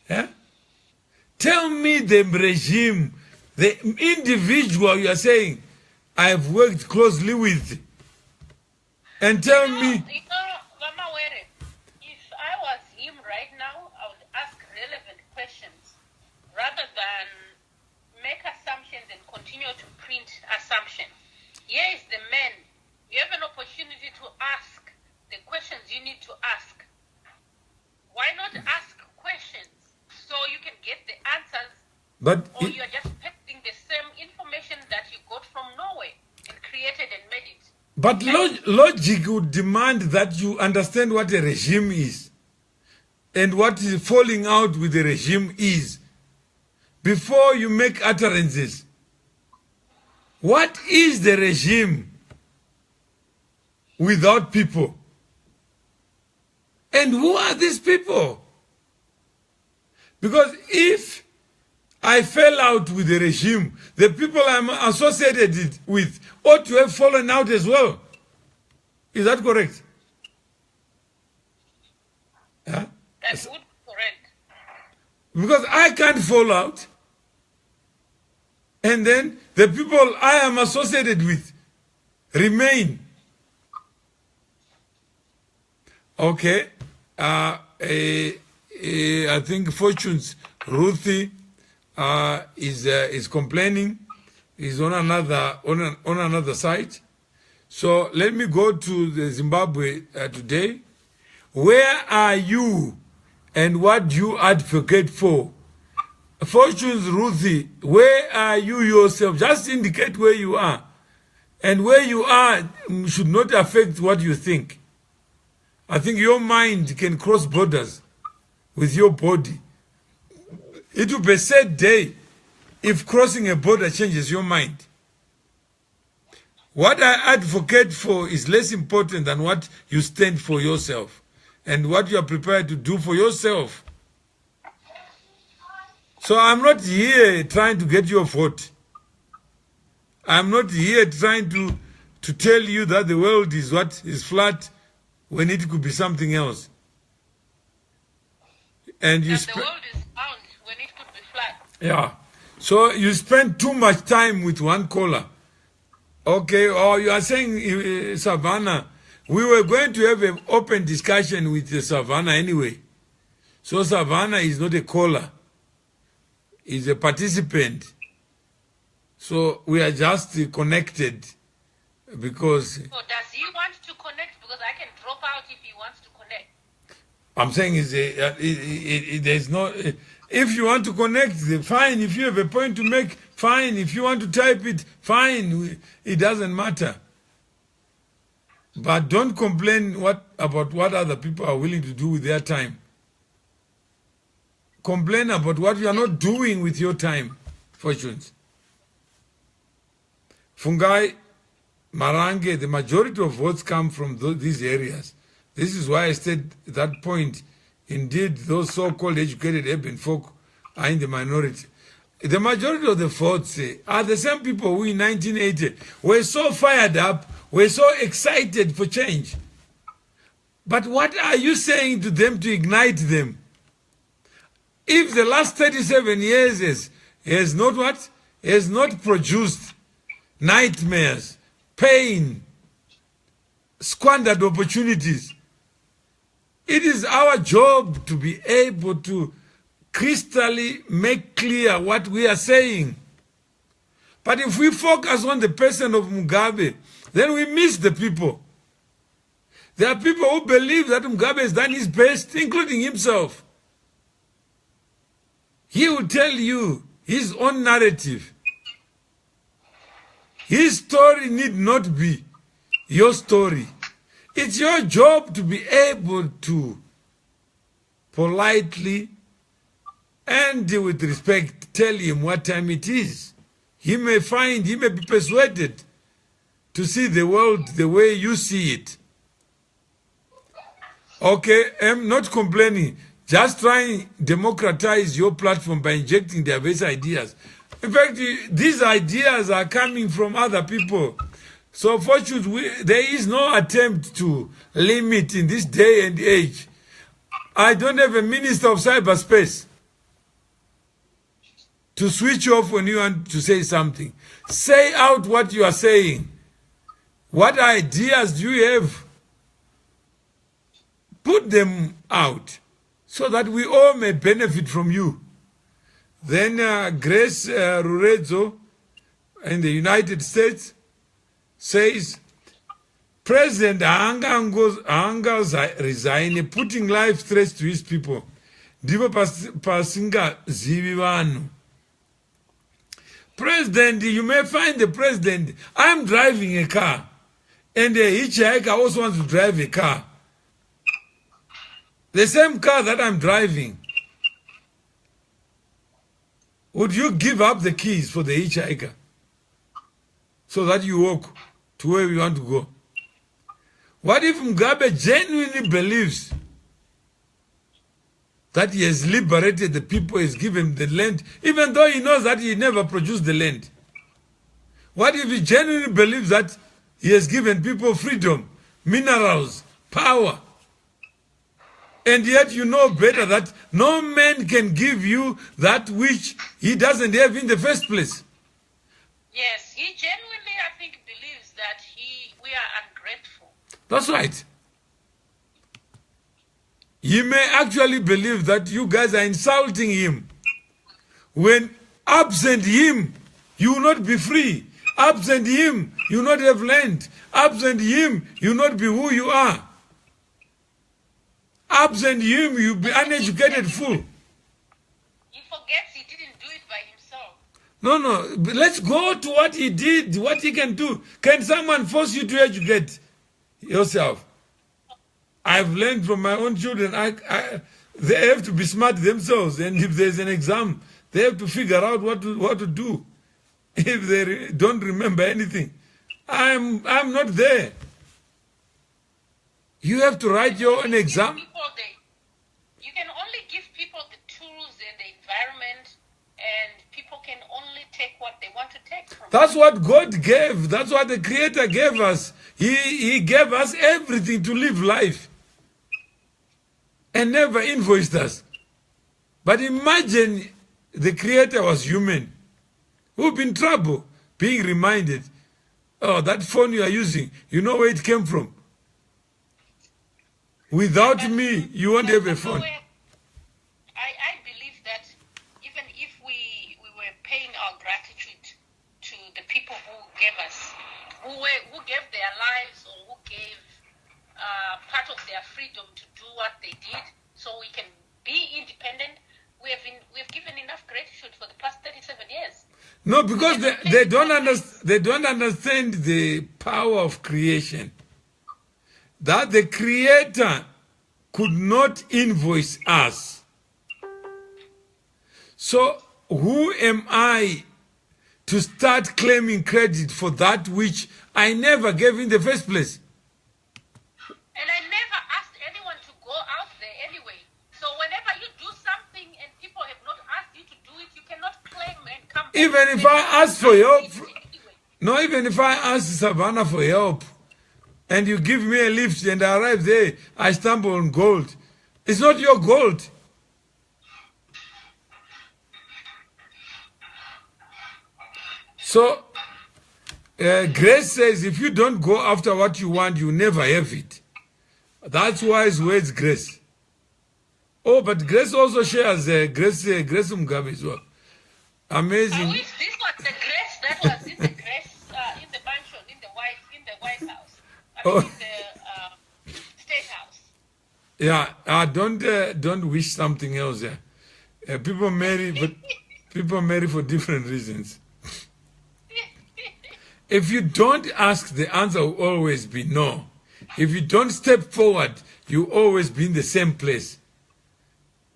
Yeah? Tell me the regime, the individual you are saying, I have worked closely with. And tell me... Mama Were, if I was him right now, I would ask relevant questions rather than make assumptions and continue to print assumptions. Here is the man. You have an opportunity to ask the questions you need to ask. Why not ask questions so you can get the answers? Or you are just pasting the same information that you got from Norway and created and made it. But logic would demand that you understand what a regime is and what is falling out with the regime is before you make utterances. What is the regime without people? And who are these people? Because if I fell out with the regime, the people I'm associated with ought to have fallen out as well. Is that correct? Yeah? That's good, correct. Because I can't fall out. And then the people I am associated with remain. Okay. I think Fortune's Ruthie is complaining. Is on another site. So let me go to the Zimbabwe today. Where are you, and what do you advocate for? Fortune's Ruthie, where are you yourself? Just indicate where you are, and where you are should not affect what you think. I think your mind can cross borders with your body. It will be a sad day if crossing a border changes your mind. What I advocate for is less important than what you stand for yourself and what you are prepared to do for yourself. So I'm not here trying to get your vote. I'm not here trying to tell you that the world is what is flat when it could be something else. And you the world is round when it could be flat. Yeah. So you spend too much time with one caller. Okay, or you are saying, Savannah, We were going to have an open discussion with the Savannah anyway. So Savannah is not a caller. He's a participant. So we are just connected because... So does he want to connect? Because I can drop out if he wants to connect. I'm saying there's no... If you want to connect, fine. If you have a point to make, fine. If you want to type it, fine. It doesn't matter. But don't complain about what other people are willing to do with their time. Complain about what you are not doing with your time, Fortunes. Fungai, Marange, the majority of votes come from these areas. This is why I said at that point, indeed, those so-called educated urban folk are in the minority. The majority of the votes are the same people who in 1980 were so fired up, were so excited for change. But what are you saying to them to ignite them? If the last 37 years has not produced nightmares, pain, squandered opportunities, it is our job to be able to crystally make clear what we are saying. But if we focus on the person of Mugabe, then we miss the people. There are people who believe that Mugabe has done his best, including himself. He will tell you his own narrative. His story need not be your story. It's your job to be able to politely and with respect tell him what time it is. He may be persuaded to see the world the way you see it. Okay, I'm not complaining. Just try and democratize your platform by injecting diverse ideas. In fact, these ideas are coming from other people. So fortunately, there is no attempt to limit in this day and age. I don't have a minister of cyberspace to switch off when you want to say something. Say out what you are saying. What ideas do you have? Put them out so that we all may benefit from you. Then Grace Rurezo in the United States says, President Anga resign, putting life threats to his people. Divo pasinga zivivanu. President, you may find the president. I'm driving a car, and a hitchhiker also wants to drive a car. The same car that I'm driving. Would you give up the keys for the hitchhiker so that you walk to where you want to go? What if Mugabe genuinely believes that he has liberated the people, has given the land, even though he knows that he never produced the land? What if he genuinely believes that he has given people freedom, minerals, power, and yet you know better that no man can give you that which he doesn't have in the first place? Yes, he genuinely, I think, believes that we are ungrateful. That's right. He may actually believe that you guys are insulting him. When absent him, you will not be free. Absent him, you will not have land. Absent him, you will not be who you are. Absent him, you'll be uneducated fool. He forgets he didn't do it by himself. No, let's go to what he did, what he can do. Can someone force you to educate yourself? I've learned from my own children, they have to be smart themselves, and if there's an exam, they have to figure out what to do. If they don't remember anything, I'm not there. You have to write your own exam. You can only give people the tools and the environment, and people can only take what they want to take from That's what God gave. That's what the Creator gave us. He gave us everything to live life and never invoiced us. But imagine the Creator was human. Who've been in trouble being reminded, oh, that phone you are using, you know where it came from. Without me, you won't have a phone. I believe that even if we were paying our gratitude to the people who gave us, who gave their lives or who gave part of their freedom to do what they did, so we can be independent. We've given enough gratitude for the past 37 years. No, because they don't understand the power of creation. That the Creator could not invoice us. So who am I to start claiming credit for that which I never gave in the first place? And I never asked anyone to go out there anyway. So whenever you do something and people have not asked you to do it, you cannot claim and come back. Even if I ask for help, no, even if I ask Savannah for help, and you give me a lift and I arrive there, I stumble on gold. It's not your gold. So, Grace says, if you don't go after what you want, you never have it. That's wise words, Grace. Oh, but Grace also shares Grace Mugabe as well. Amazing. I wish this was the Grace that was in the Grace, in the mansion, in the White House. In the State House. Yeah, don't wish something else. Yeah, people marry, but people marry for different reasons. If you don't ask, the answer will always be no. If you don't step forward, you always be in the same place.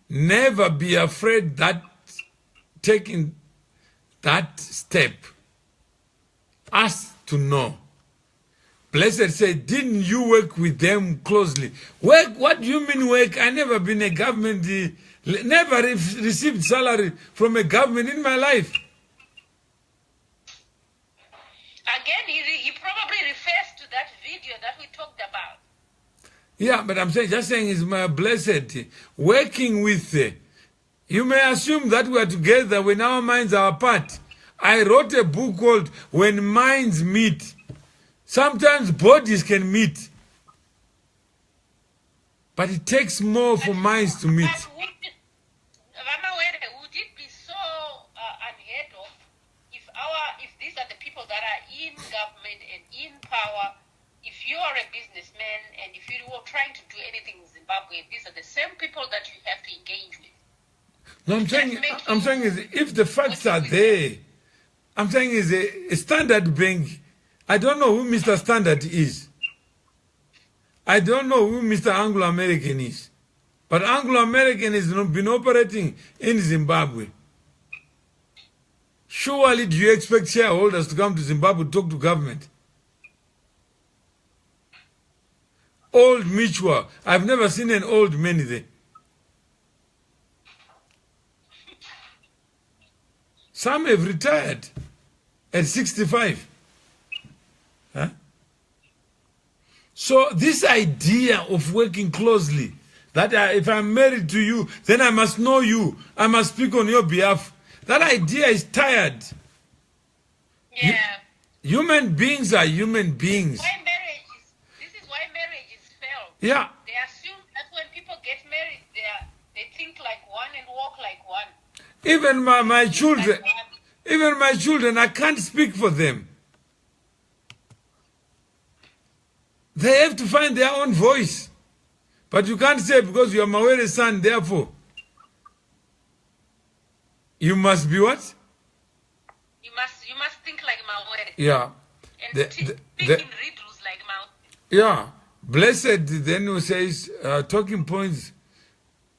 Never be afraid that taking that step. Ask to know. Blessed said, didn't you work with them closely? Work? What do you mean work? I never been a government, never received salary from a government in my life. Again, he probably refers to that video that we talked about. Yeah, but I'm just saying is my blessed. Working with, you may assume that we are together when our minds are apart. I wrote a book called When Minds Meet. Sometimes bodies can meet, but it takes more for minds to meet. Would it be so unheard of if these are the people that are in government and in power? If you are a businessman and if you were trying to do anything in Zimbabwe, these are the same people that you have to engage with. No, I'm saying is if the facts are there, I'm saying is a Standard Bank. I don't know who Mr. Standard is. I don't know who Mr. Anglo-American is. But Anglo-American has been operating in Zimbabwe. Surely do you expect shareholders to come to Zimbabwe to talk to government? Old Mutual. I've never seen an old man there. Some have retired at 65. Huh? So this idea of working closely, that if I'm married to you, then I must know you, I must speak on your behalf, that idea is tired. Yeah. Human beings are human beings. This is why marriages fail. Yeah. They assume that when people get married, they think like one and walk like one. Even my children, I can't speak for them. They have to find their own voice. But you can't say because you are Mawere's son, therefore, you must be what? You must think like Mawere. Yeah. And think in riddles like Mawere. Yeah. Blessed then who says, talking points,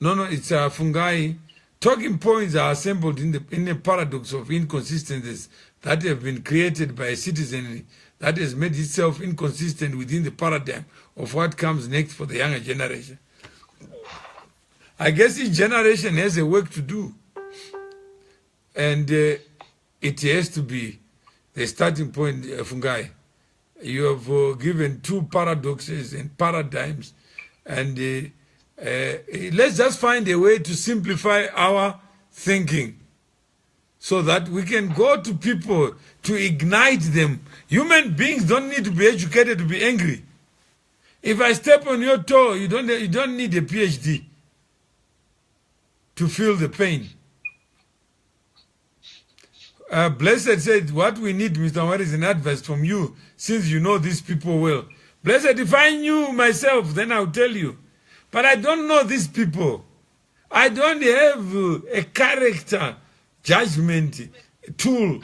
it's fungi. Talking points are assembled in a paradox of inconsistencies that have been created by a citizenry that has made itself inconsistent within the paradigm of what comes next for the younger generation. I guess each generation has a work to do. And it has to be the starting point, fungi. You have given two paradoxes and paradigms. And let's just find a way to simplify our thinking so that we can go to people to ignite them. Human beings don't need to be educated to be angry. If I step on your toe, you don't need a PhD to feel the pain. Blessed said, what we need, Mr. Omar, is an advice from you, since you know these people well. Blessed, if I knew myself, then I'll tell you. But I don't know these people. I don't have a character judgment tool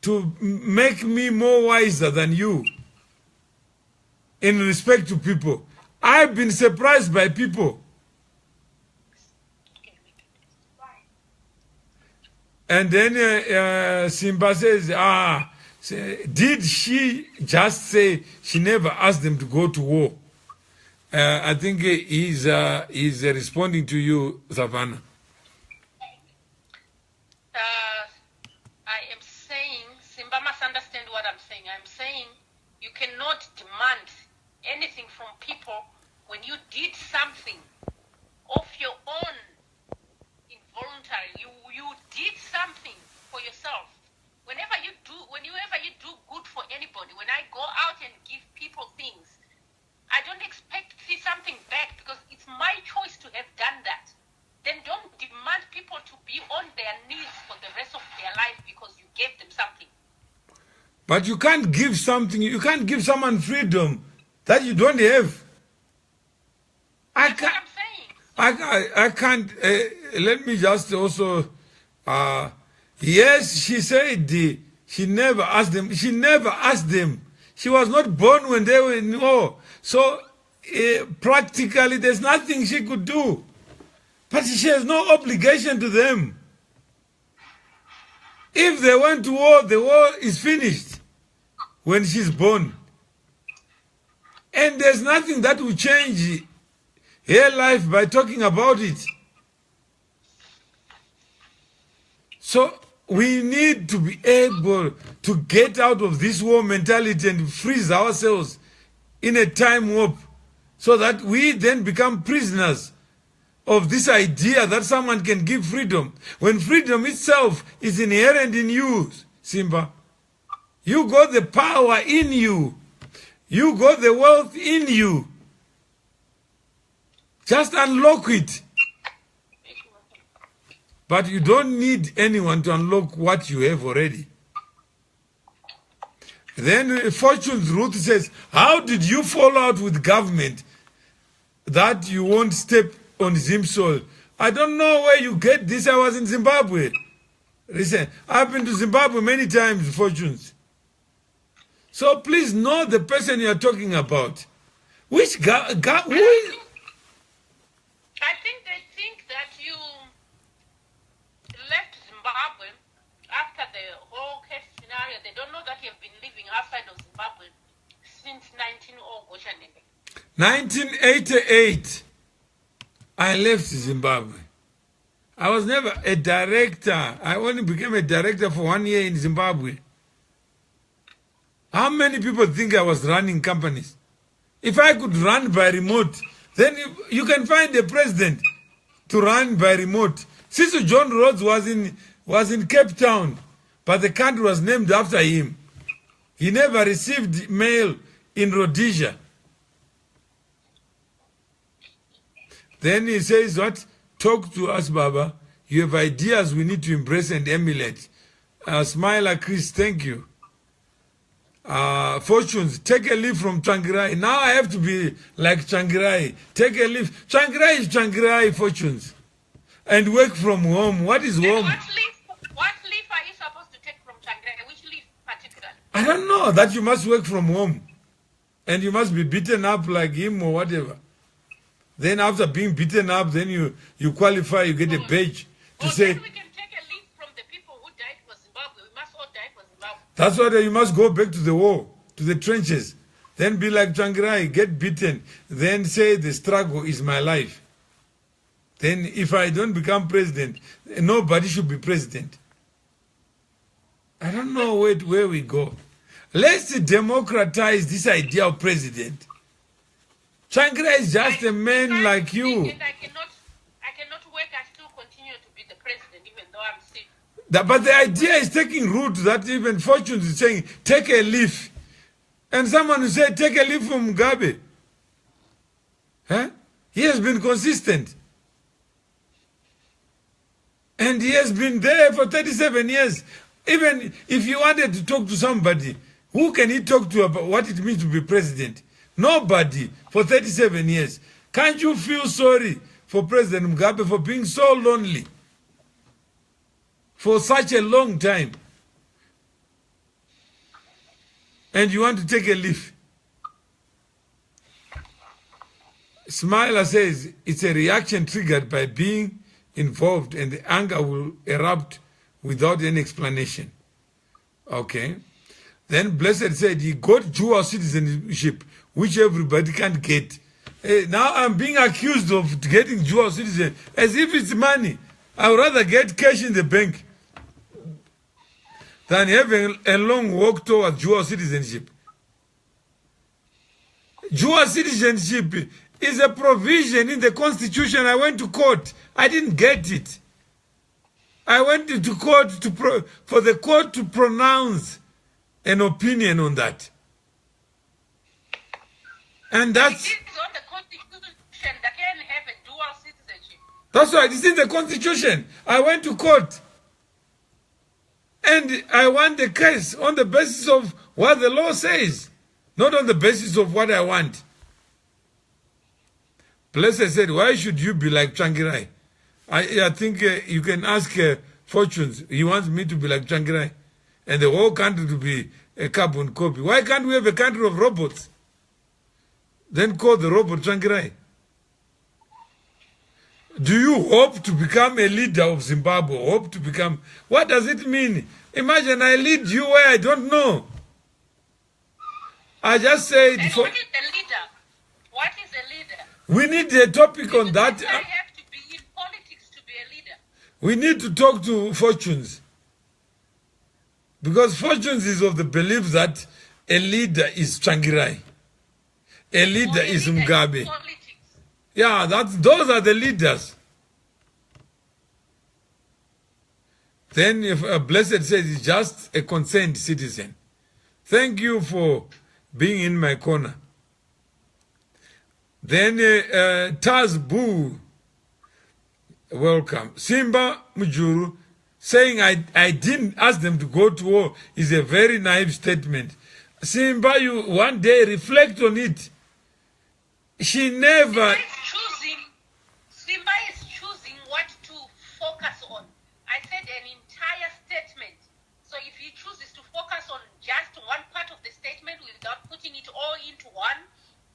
to make me more wiser than you in respect to people. I've been surprised by people. And then Simba says, did she just say she never asked them to go to war? I think he's responding to you, Savannah. I am saying, Simba must understand what I'm saying. I'm saying you cannot demand anything from people when you did something of your own involuntary. You did something for yourself. Whenever you do good for anybody, when I go out and give people things, I don't expect to see something back because it's my choice to have done that. Then don't demand people to be on their knees for the rest of their life because you gave them something. But you can't give something, you can't give someone freedom that you don't have. That's what I'm saying. I can't, let me just also, yes, she said she never asked them. She never asked them. She was not born when they were in war. So practically there's nothing she could do. But she has no obligation to them. If they went to war, the war is finished when she's born. And there's nothing that will change her life by talking about it. So we need to be able to get out of this war mentality and freeze ourselves in a time warp so that we then become prisoners of this idea that someone can give freedom, when freedom itself is inherent in you, Simba. You got the power in you. You got the wealth in you. Just unlock it. But you don't need anyone to unlock what you have already. Then Fortune's Ruth says, how did you fall out with government that you won't step on Zim soil? I don't know where you get this. I was in Zimbabwe. Listen, I've been to Zimbabwe many times, Fortunes. So please know the person you are talking about. Which who? I think they think that you left Zimbabwe after the whole case scenario. They don't know that you have been living outside of Zimbabwe since 1988. I left Zimbabwe. I was never a director. I only became a director for 1 year in Zimbabwe. How many people think I was running companies? If I could run by remote, then you can find a president to run by remote. Sister John Rhodes was in Cape Town, but the country was named after him. He never received mail in Rhodesia. Then he says, what? Talk to us, Baba. You have ideas we need to embrace and emulate. Smiler Chris, thank you. Fortunes, take a leaf from Changirai. Now I have to be like Changirai. Take a leaf. Changirai is Changirai, Fortunes. And work from home. What is home? What leaf are you supposed to take from Changirai? Which leaf particularly? I don't know. That you must work from home. And you must be beaten up like him or whatever. Then after being beaten up, then you qualify, you get a badge to say... Then we can take a leaf from the people who died for Zimbabwe. We must all die for Zimbabwe. That's why you must go back to the war, to the trenches. Then be like Changirai, get beaten. Then say the struggle is my life. Then if I don't become president, nobody should be president. I don't know where we go. Let's democratize this idea of president. Changirai is just a man like you. And I cannot work and still continue to be the president even though I'm sick. But the idea is taking root that even Fortunes is saying, take a leaf. And someone will say, take a leaf from Mugabe. Huh? He has been consistent. And he has been there for 37 years. Even if you wanted to talk to somebody, who can he talk to about what it means to be president? Nobody for 37 years. Can't you feel sorry for President Mugabe for being so lonely for such a long time? And you want to take a leaf? Smiler says it's a reaction triggered by being involved and the anger will erupt without any explanation. Okay. Then Blessed said he got dual citizenship, which everybody can't get. Now I'm being accused of getting dual citizenship as if it's money. I would rather get cash in the bank than having a long walk towards dual citizenship. Dual citizenship is a provision in the Constitution. I went to court. I didn't get it. I went to court for the court to pronounce an opinion on that. And that's... It is on the Constitution that can have a dual citizenship. That's right. It's in the Constitution. I went to court. And I won the case on the basis of what the law says, not on the basis of what I want. Blessed said, why should you be like Changirai? I think you can ask Fortunes. He wants me to be like Changirai. And the whole country to be a carbon copy. Why can't we have a country of robots? Then call the robot Changirai. Do you hope to become a leader of Zimbabwe? Hope to become... What does it mean? Imagine I lead you where I don't know. I just said... And what is a leader? What is a leader? We need a topic on that. I have to be in politics to be a leader. We need to talk to Fortunes. Because Fortunes is of the belief that a leader is Changirai. A leader is Mugabe. Yeah, those are the leaders. Then if Blessed says he's just a concerned citizen. Thank you for being in my corner. Then Taz Boo, welcome. Simba Mujuru saying I didn't ask them to go to war is a very naive statement. Simba, you one day reflect on it. She never... Simba is choosing what to focus on. I said an entire statement. So if he chooses to focus on just one part of the statement without putting it all into one,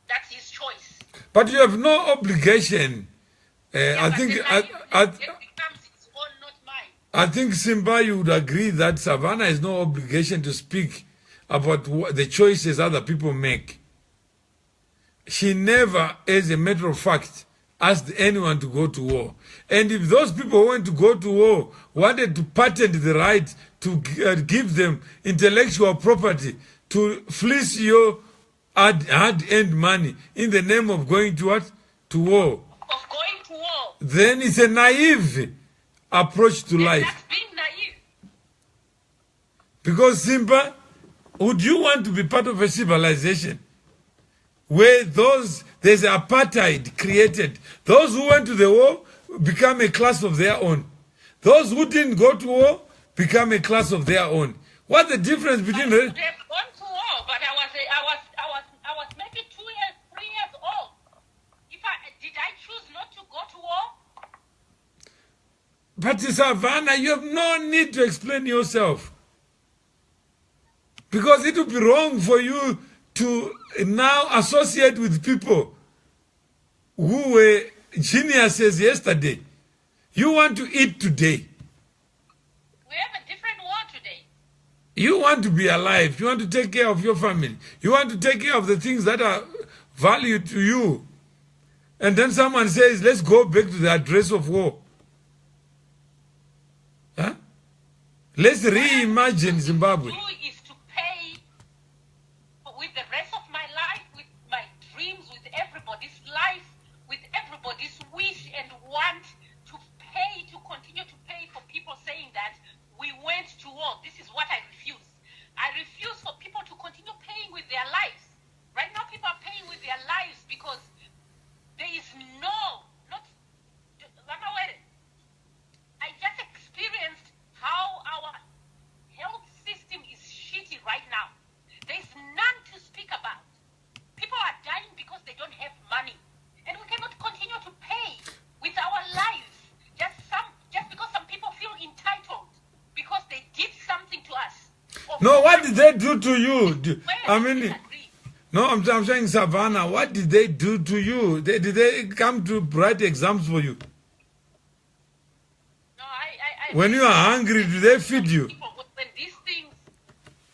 that's his choice. But you have no obligation. Yeah, I think it becomes his own, not mine. I think Simba, you would agree that Savannah has no obligation to speak about the choices other people make. She never, as a matter of fact, asked anyone to go to war. And if those people who went to go to war wanted to patent the right to give them intellectual property to fleece your hard-earned money in the name of going to what? To war. Of going to war. Then it's a naive approach to life. That's being naive. Because Simba, would you want to be part of a civilization where there's apartheid created? Those who went to the war become a class of their own. Those who didn't go to war become a class of their own. What's the difference between... They've gone to war, but I was maybe 2 years, 3 years old. Did I choose not to go to war? But Savannah, you have no need to explain yourself. Because it would be wrong for you to now associate with people who were geniuses yesterday. You want to eat today. We have a different war today. You want to be alive. You want to take care of your family. You want to take care of the things that are valued to you. And then someone says, let's go back to the address of war. Huh? Let's reimagine Zimbabwe. Is to pay with the rest of my life, with my dreams, with everybody's life, with everybody's wish and want to pay, to continue to pay for people saying that we went to war. This is what I refuse. I refuse for people to continue paying with their lives. Right now people are paying with their lives because they No, what did they do to you? I mean, Agree. no, I'm saying, Savannah, what did they do to you? Did they come to write exams for you? No, I When you are hungry, do they feed you? When these things,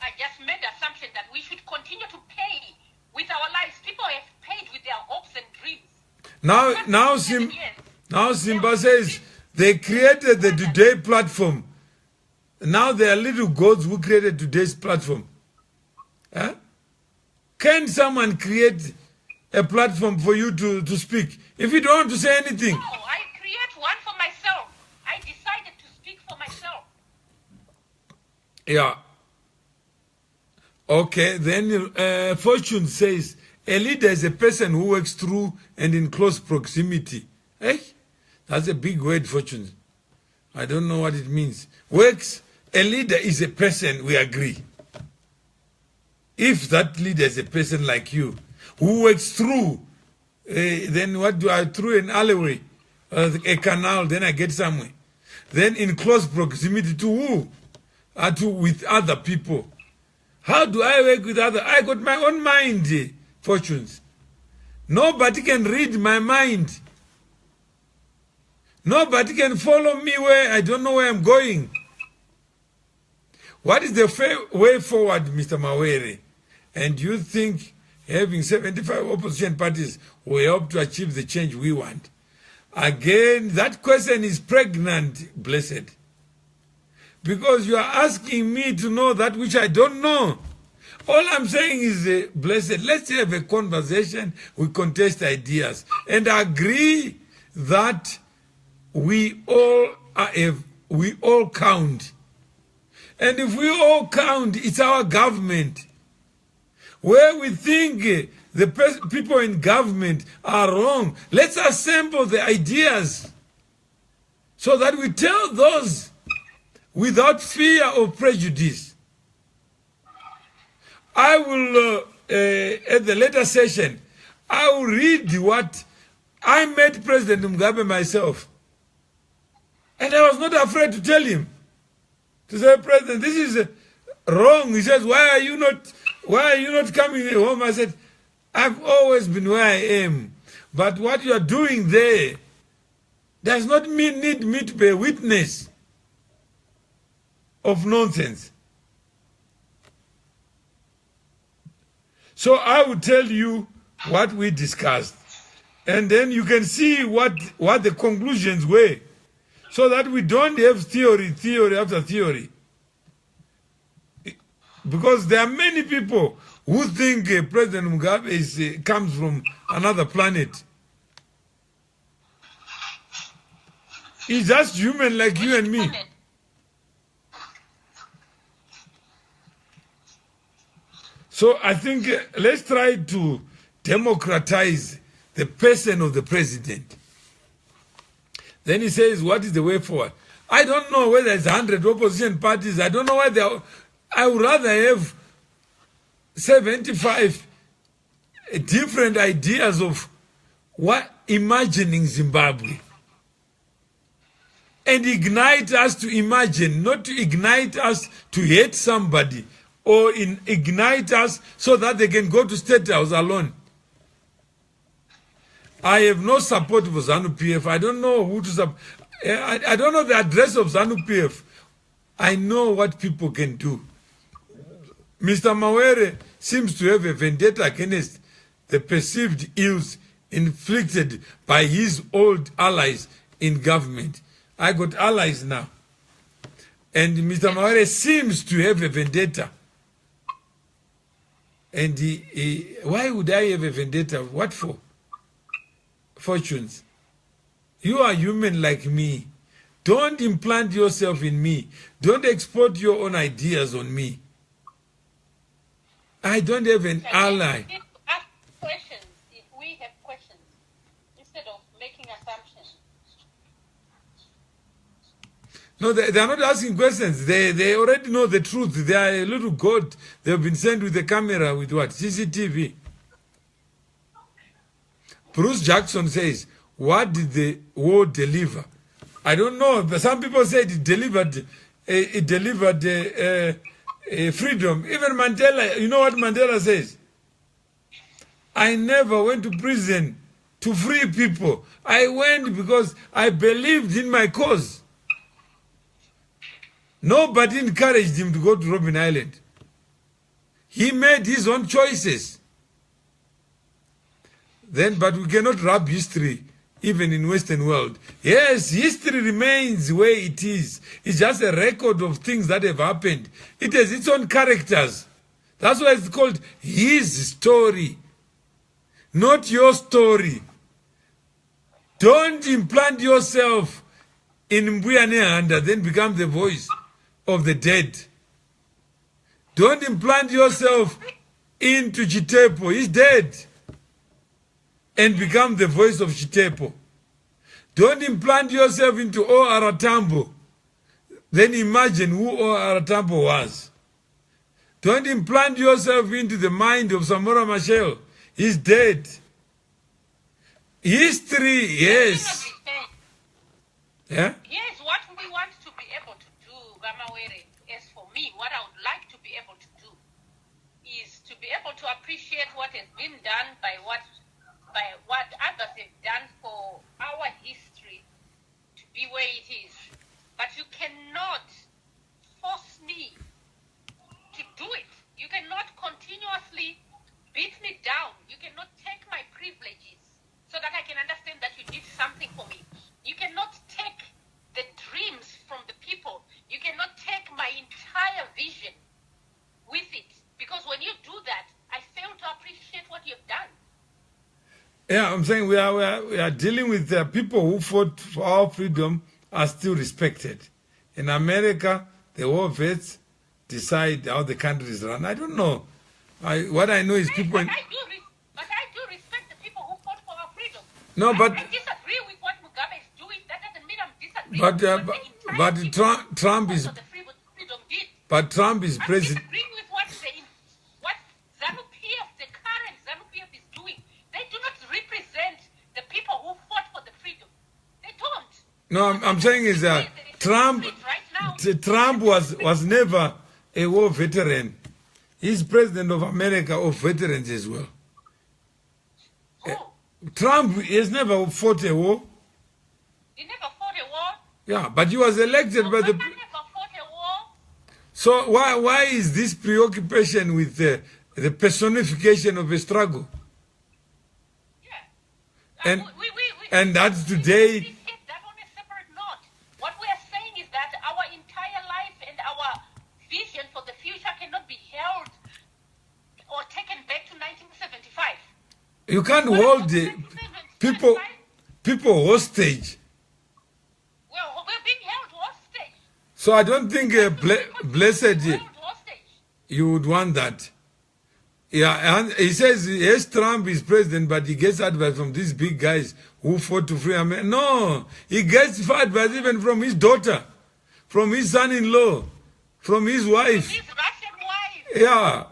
I just made the assumption that we should continue to pay with our lives. People have paid with their hopes and dreams. Now Simba says they created the Today platform. Now there are little gods who created today's platform. Huh? Can someone create a platform for you to speak? If you don't want to say anything. No, I create one for myself. I decided to speak for myself. Yeah. Okay, then Fortune says, a leader is a person who works through and in close proximity. Eh? That's a big word, Fortune. I don't know what it means. Works, a leader is a person, we agree. If that leader is a person like you, who works through, then what do I, through an alleyway, a canal, then I get somewhere. Then in close proximity to who? With other people. How do I work with others? I got my own mind, Fortunes. Nobody can read my mind. Nobody can follow me where I don't know where I'm going. What is the way forward, Mr. Mawere? And you think having 75 opposition parties will help to achieve the change we want? Again, that question is pregnant, blessed. Because you are asking me to know that which I don't know. All I'm saying is, blessed, let's have a conversation, we contest ideas, and agree that we all count. And if we all count, it's our government. Where we think the people in government are wrong, let's assemble the ideas so that we tell those without fear or prejudice. I will, at the later session, I will read what I met President Mugabe myself. And I was not afraid to tell him, to say, President, this is wrong. He says, why are you not coming home? I said, I've always been where I am. But what you are doing there does not need me to be a witness of nonsense. So I will tell you what we discussed. And then you can see what the conclusions were. So that we don't have theory after theory. Because there are many people who think President Mugabe comes from another planet. He's just human like you and me. So I think let's try to democratize the person of the president. Then he says, what is the way forward? I don't know whether it's 100 opposition parties. I don't know why they are. I would rather have 75 different ideas of what imagining Zimbabwe. And ignite us to imagine, not to ignite us to hate somebody, or ignite us so that they can go to State House alone. I have no support for ZANU PF. I don't know who to support. I don't know the address of ZANU PF. I know what people can do. Mr. Mawere seems to have a vendetta against the perceived ills inflicted by his old allies in government. I got allies now. And Mr. Mawere seems to have a vendetta. And why would I have a vendetta? What for? Fortunes. You are human like me. Don't implant yourself in me. Don't export your own ideas on me. I don't have an ally. Ask questions if we have questions instead of making assumptions. No, they are not asking questions. They already know the truth. They are a little god. They have been sent with a camera with what? CCTV. Bruce Jackson says, what did the war deliver? I don't know, but some people said it delivered freedom. Even Mandela, you know what Mandela says? I never went to prison to free people. I went because I believed in my cause. Nobody encouraged him to go to Robben Island. He made his own choices. But we cannot rub history, even in Western world. Yes, history remains where it is. It's just a record of things that have happened. It has its own characters. That's why it's called his story, not your story. Don't implant yourself in Mbuyane then become the voice of the dead. Don't implant yourself into Chitepo. He's dead. And become the voice of Chitepo. Don't implant yourself into O Aratambo. Then imagine who O Aratambo was. Don't implant yourself into the mind of Samora Machel. He's dead. History, yes. Yeah? Yes, what we want to be able to do, Gamawere, as for me, what I would like to be able to do is to be able to appreciate what has been done by what others have done for our history to be where it is. But you cannot force me to do it. You cannot continuously beat me down. You cannot take my privileges so that I can understand that you did something for me. You cannot take the dreams from the people. You cannot take my entire vision with it. Because when you do that, I fail to appreciate what you've done. Yeah, I'm saying we are dealing with people who fought for our freedom are still respected. In America, the war vets decide how the country is run. I don't know. What I know is people... But I do respect the people who fought for our freedom. No, but... I disagree with what Mugabe is doing. That doesn't mean I'm disagreeing but Trump is... But Trump is president... I'm disagreeing with what ZANU PF, the current ZANU PF is doing. They do not represent the people who fought for the freedom. They don't. No, I'm saying is that Trump was never a war veteran. He's president of America of veterans as well. Trump has never fought a war. He never fought a war? Yeah, but he was elected by the... Never fought a war. So why is this preoccupation with the personification of a struggle? Yeah. And that's today... That on a separate note. What we are saying is that our entire life and our vision for the future cannot be held or taken back to 1975. You can't hold the people hostage. Well, we're being held hostage. So I don't think blessed you would want that. Yeah, and he says, yes, Trump is president, but he gets advice from these big guys who fought to free America. No, he gets advice even from his daughter, from his son-in-law, from his wife. His Russian wife. Yeah,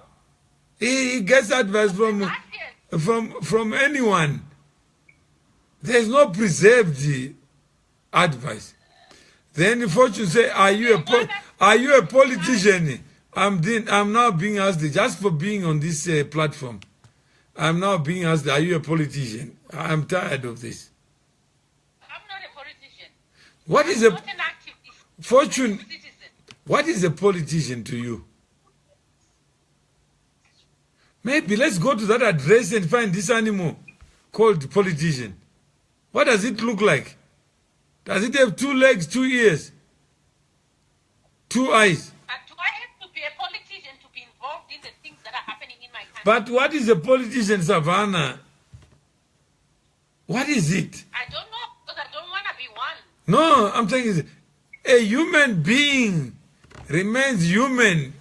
he gets advice from anyone. There's no preserved advice. Then the fortune say, are you a politician? I'm now being asked, just for being on this platform, I'm now being asked, are you a politician? I'm tired of this. I'm not a politician. What is I'm not an activist. Fortune, what is a politician to you? Maybe let's go to that address and find this animal called politician. What does it look like? Does it have 2 legs, 2 ears, 2 eyes? Do I have to be a politician to be involved in the things that are happening in my country? But what is a politician, Savannah? What is it? I don't know, because I don't want to be one. No, I'm saying a human being remains human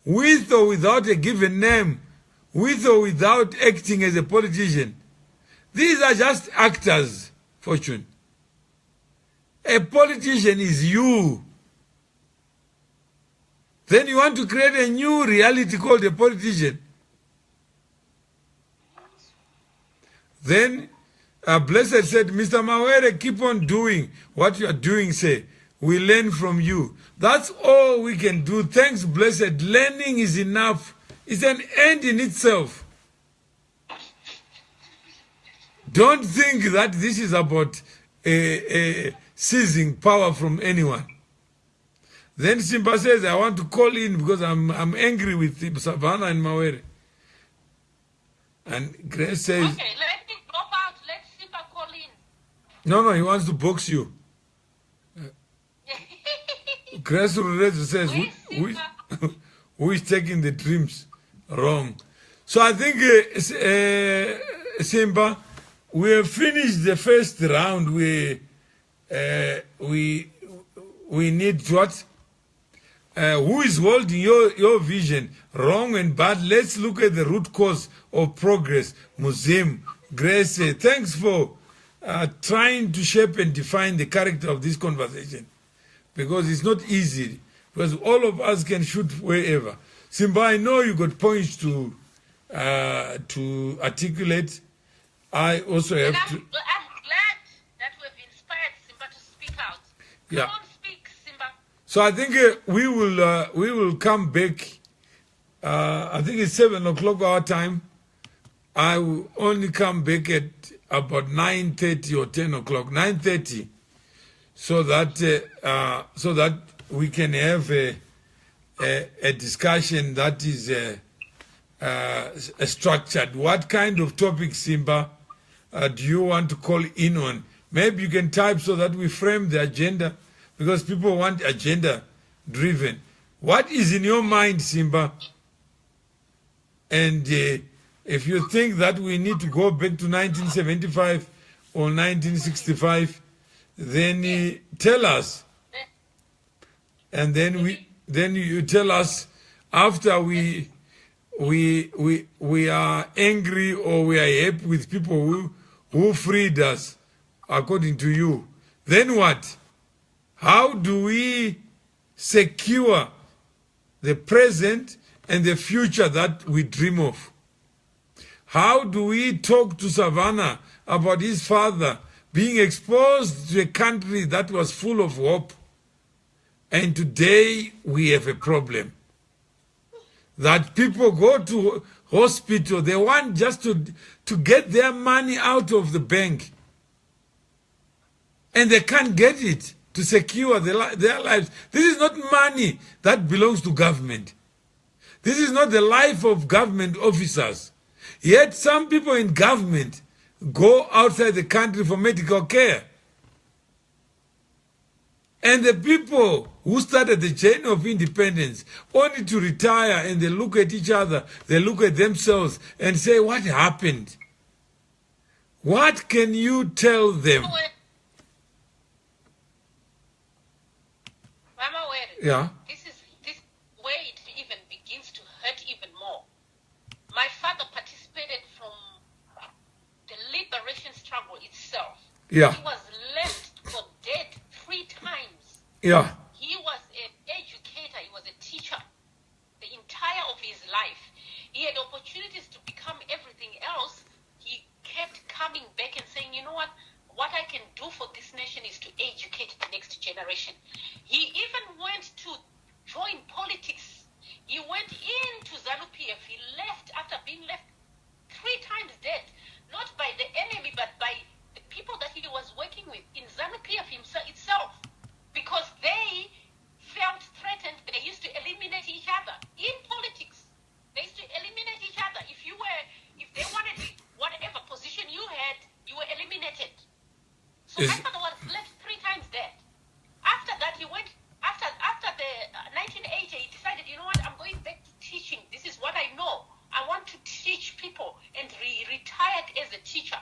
with or without a given name, with or without acting as a politician. These are just actors, Fortune. A politician is you. Then you want to create a new reality called a politician. Then Blessed said, Mr. Mawere, keep on doing what you are doing, say. We learn from you. That's all we can do. Thanks, blessed. Learning is enough. It's an end in itself. Don't think that this is about seizing power from anyone. Then Simba says, I want to call in because I'm angry with Savannah and Mawere. And Grace says... Okay, let me drop out. Let Simba call in. No, he wants to box you. Grace Rurez says, who is taking the dreams wrong? So I think, Simba, we have finished the first round. We need what? Who is holding your vision wrong and bad? Let's look at the root cause of progress. Museum, Grace, thanks for trying to shape and define the character of this conversation, because it's not easy, because all of us can shoot wherever. Simba, I know you got points to articulate. I also have to... I'm glad that we've inspired Simba to speak out. Yeah. Come on, speak, Simba. So I think we will come back. I think it's 7 o'clock our time. I will only come back at about 9:30 or 10 o'clock, 9:30, so that we can have a discussion that is structured. What kind of topic, Simba, do you want to call in on? Maybe you can type so that we frame the agenda, because people want agenda driven. What is in your mind, Simba? And if you think that we need to go back to 1975 or 1965, then tell us. And then you tell us after we are angry or we are happy with people who freed us, according to you. Then what? How do we secure the present and the future that we dream of? How do we talk to Savannah about his father being exposed to a country that was full of hope? And today we have a problem. That people go to hospital, they want just to get their money out of the bank. And they can't get it to secure their lives. This is not money that belongs to government. This is not the life of government officers. Yet some people in government go outside the country for medical care. And the people who started the chain of independence only to retire, and they look at each other, they look at themselves and say, what happened? What can you tell them? Mama, yeah. This where it even begins to hurt even more. My father participated from the liberation struggle itself. Yeah. He was left for dead 3 times. Yeah. He was an educator. He was a teacher. The entire of his life. He had opportunities to become everything else. He kept coming back and saying, you know what? What I can do for this nation is to educate the next generation. He even went to join politics. He went into ZANU PF. He left after being left 3 times dead. Not by the enemy, but by the people that he was working with in ZANU PF itself. Because they felt threatened. They used to eliminate each other in politics. They used to eliminate each other. If they wanted whatever position you had, you were eliminated. So my father was left 3 times dead. After that, he went, after the 1980, he decided, you know what, I'm going back to teaching. This is what I know. I want to teach people, and retired as a teacher.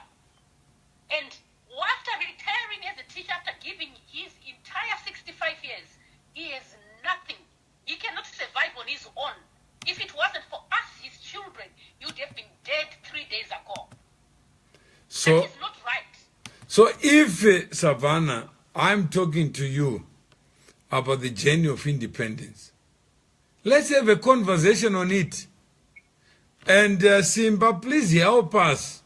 And after retiring as a teacher, after giving his entire 65 years, he has nothing. He cannot survive on his own. If it wasn't for us, his children, he would have been dead 3 days ago. So, that is not right. So if, Savannah, I'm talking to you about the journey of independence, let's have a conversation on it. And Simba, please help us.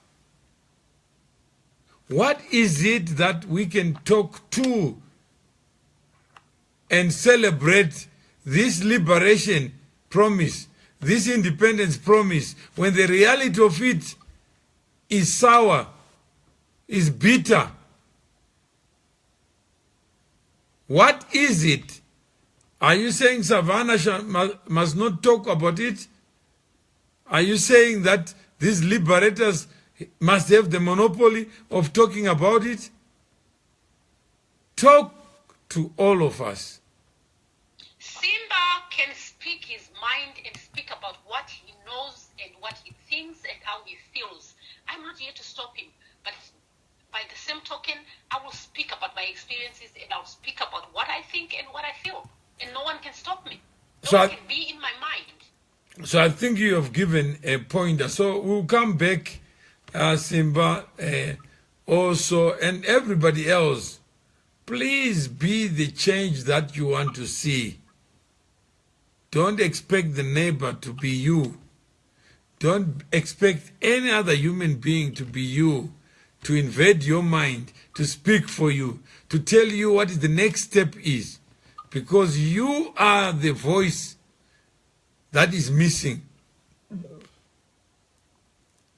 What is it that we can talk to and celebrate this liberation promise, this independence promise, when the reality of it is sour, is bitter? What is it? Are you saying Savannah must not talk about it? Are you saying that these liberators must have the monopoly of talking about it? Talk to all of us. Simba can speak his mind and speak about what he knows and what he thinks and how he feels. I'm not here to stop him, but by the same token, I will speak about my experiences and I'll speak about what I think and what I feel. And no one can stop me. No one can be in my mind. So I think you have given a pointer. So we'll come back, Simba, also, and everybody else. Please be the change that you want to see. Don't expect the neighbor to be you. Don't expect any other human being to be you, to invade your mind, to speak for you, to tell you what the next step is. Because you are the voice that is missing.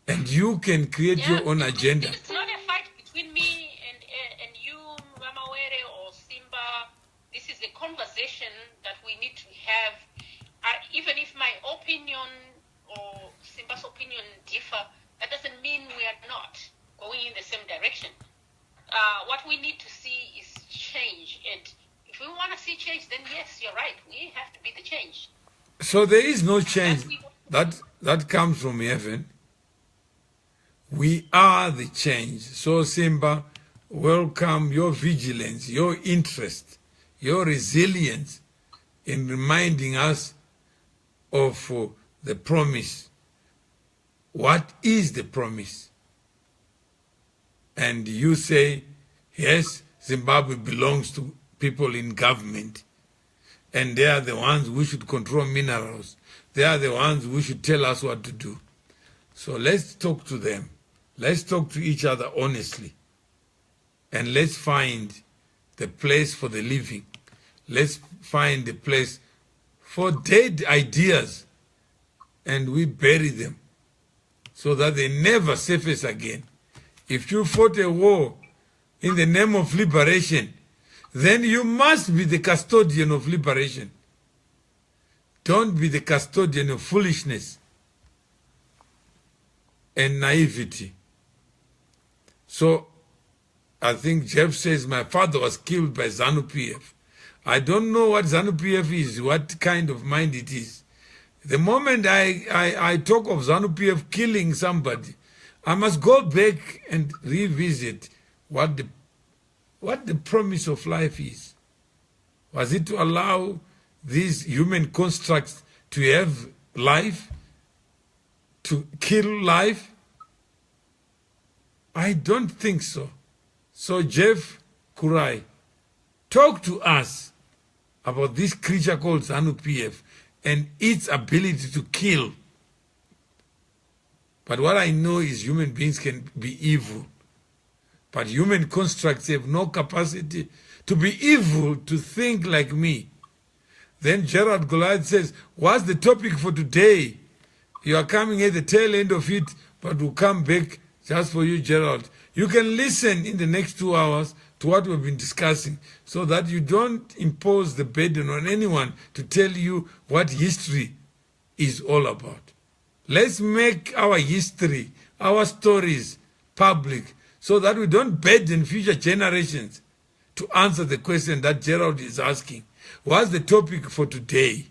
And you can create your own agenda. It's not a fight between me and you, Mama Were or Simba. This is a conversation that we need to have. Even if my opinion or Simba's opinion differ, that doesn't mean we are not going in the same direction. What we need to see is change. And if we want to see change, then yes, you're right. We have to be the change. So there is no change that comes from heaven. We are the change. So Simba, welcome your vigilance, your interest, your resilience in reminding us of the promise. What is the promise? And you say, yes, Zimbabwe belongs to people in government. And they are the ones who should control minerals. They are the ones who should tell us what to do. So let's talk to them. Let's talk to each other honestly. And let's find the place for the living. Let's find the place for dead ideas. And we bury them so that they never surface again. If you fought a war in the name of liberation, then you must be the custodian of liberation. Don't be the custodian of foolishness and naivety. So I think Jeff says, my father was killed by ZANU PF. I don't know what ZANU PF is, what kind of mind it is. The moment I talk of ZANU PF killing somebody, I must go back and revisit what the promise of life is. Was it to allow these human constructs to have life, to kill life? I don't think so. So Jeff Kurai, talk to us about this creature called ZANU PF and its ability to kill. But what I know is human beings can be evil. But human constructs have no capacity to be evil, to think like me. Then Gerard Goliath says, what's the topic for today? You are coming at the tail end of it, but we'll come back just for you, Gerald. You can listen in the next 2 hours to what we've been discussing so that you don't impose the burden on anyone to tell you what history is all about. Let's make our history, our stories public so that we don't burden future generations to answer the question that Gerald is asking. What's the topic for today?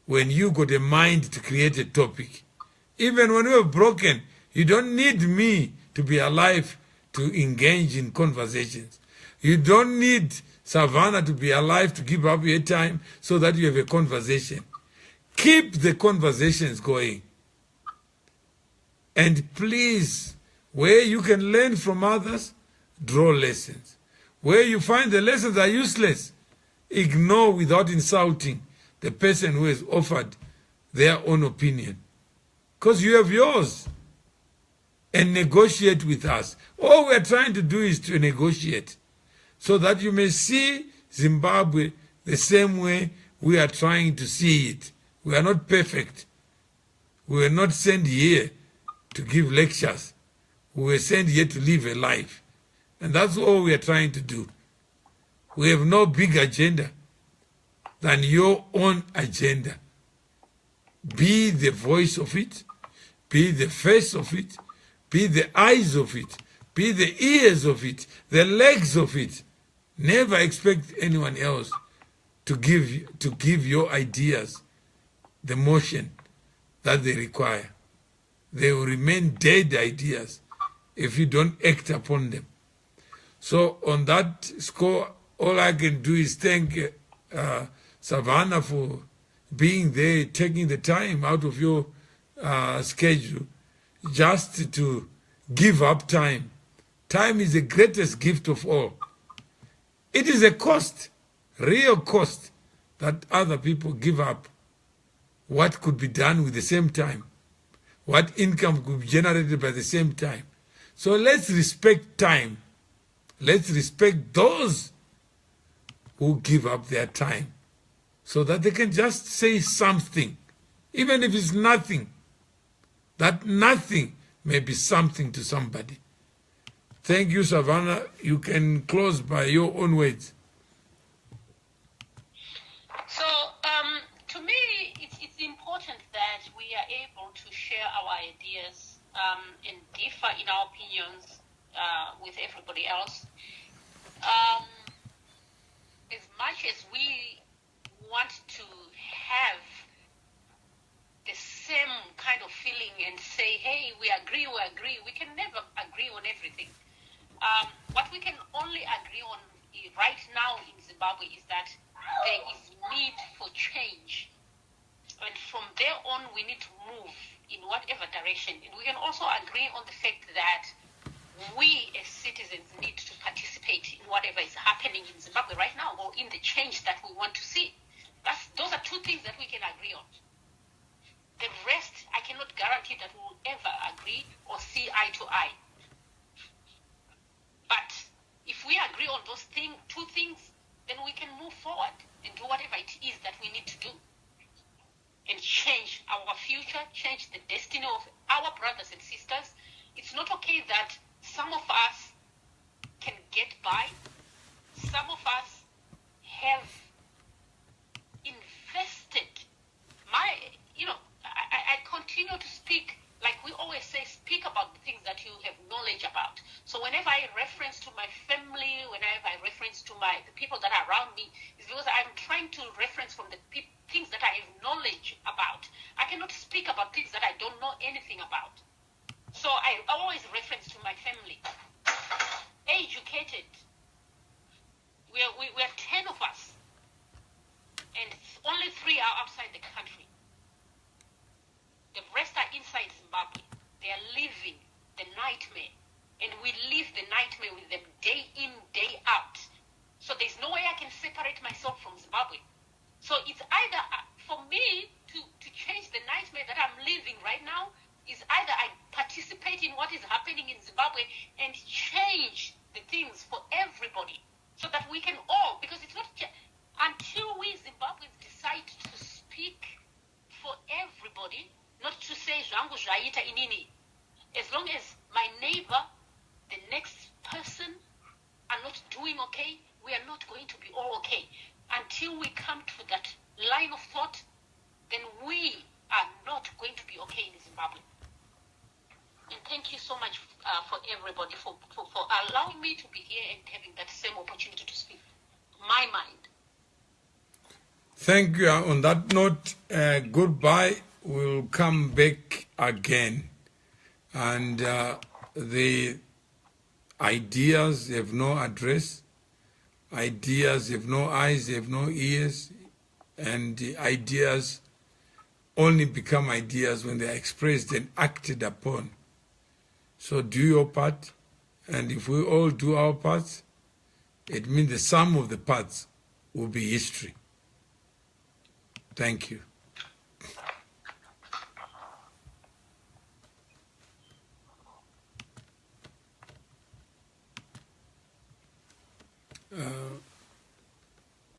When you got a mind to create a topic. Even when we're broken, you don't need me to be alive to engage in conversations. You don't need Savannah to be alive to give up your time so that you have a conversation. Keep the conversations going. And please, where you can learn from others, draw lessons. Where you find the lessons are useless, ignore without insulting the person who has offered their own opinion. Because you have yours. And negotiate with us. All we're trying to do is to negotiate so that you may see Zimbabwe the same way we are trying to see it. We are not perfect. We were not sent here to give lectures. We were sent here to live a life. And that's all we are trying to do. We have no big agenda than your own agenda. Be the voice of it, be the face of it, be the eyes of it, be the ears of it, the legs of it. Never expect anyone else to give your ideas the motion that they require. They will remain dead ideas if you don't act upon them. So on that score, all I can do is thank Savannah for being there, taking the time out of your schedule just to give up time. Time is the greatest gift of all. It is a cost, real cost, that other people give up what could be done with the same time, what income could be generated by the same time. So let's respect time. Let's respect those who give up their time so that they can just say something, even if it's nothing. That nothing may be something to somebody. Thank you, Savannah. You can close by your own words. So, to me, it's important that we are able to share our ideas and differ in our opinions with everybody else. As much as we want to have the same kind of feeling and say, hey, we agree, we can never agree on everything. What we can only agree on right now in Zimbabwe is that there is need for change. And from there on, we need to move in whatever direction. And we can also agree on the fact that we as citizens need to participate in whatever is happening in Zimbabwe right now, or in the change that we want to see. Those are two things that we can agree on. The rest, I cannot guarantee that we will ever agree or see eye to eye. But if we agree on those two things, then we can move forward and do whatever it is that we need to do. And change our future, change the destiny of our brothers and sisters. It's not okay that some of us can get by. Some of us have invested. I continue to speak, like we always say, speak about the things that you have knowledge about. So whenever I reference to my family, whenever I reference to the people that are around me, it's because I'm trying to reference from the things that I have knowledge about. I cannot speak about things that I don't know anything about. So I always reference to my family. Educated. We're 10 of us. And only 3 are outside the country. The rest are inside Zimbabwe. They are living the nightmare. And we live the nightmare with them day in, day out. So there's no way I can separate myself from Zimbabwe. So it's either, for me, to change the nightmare that I'm living right now, is either I participate in what is happening in Zimbabwe and change the things for everybody so that we can all, because it's not until we Zimbabweans decide to speak for everybody, not to say zvangu zvaita inini. As long as my neighbor, the next person are not doing okay, we are not going to be all okay. Until we come to that line of thought, then we are not going to be okay in Zimbabwe. And thank you so much for everybody for allowing me to be here and having that same opportunity to speak my mind. Thank you. On that note, goodbye. We'll come back again. And the ideas have no address. Ideas have no eyes, have no ears. And the ideas only become ideas when they are expressed and acted upon. So do your part. And if we all do our parts, it means the sum of the parts will be history. Thank you.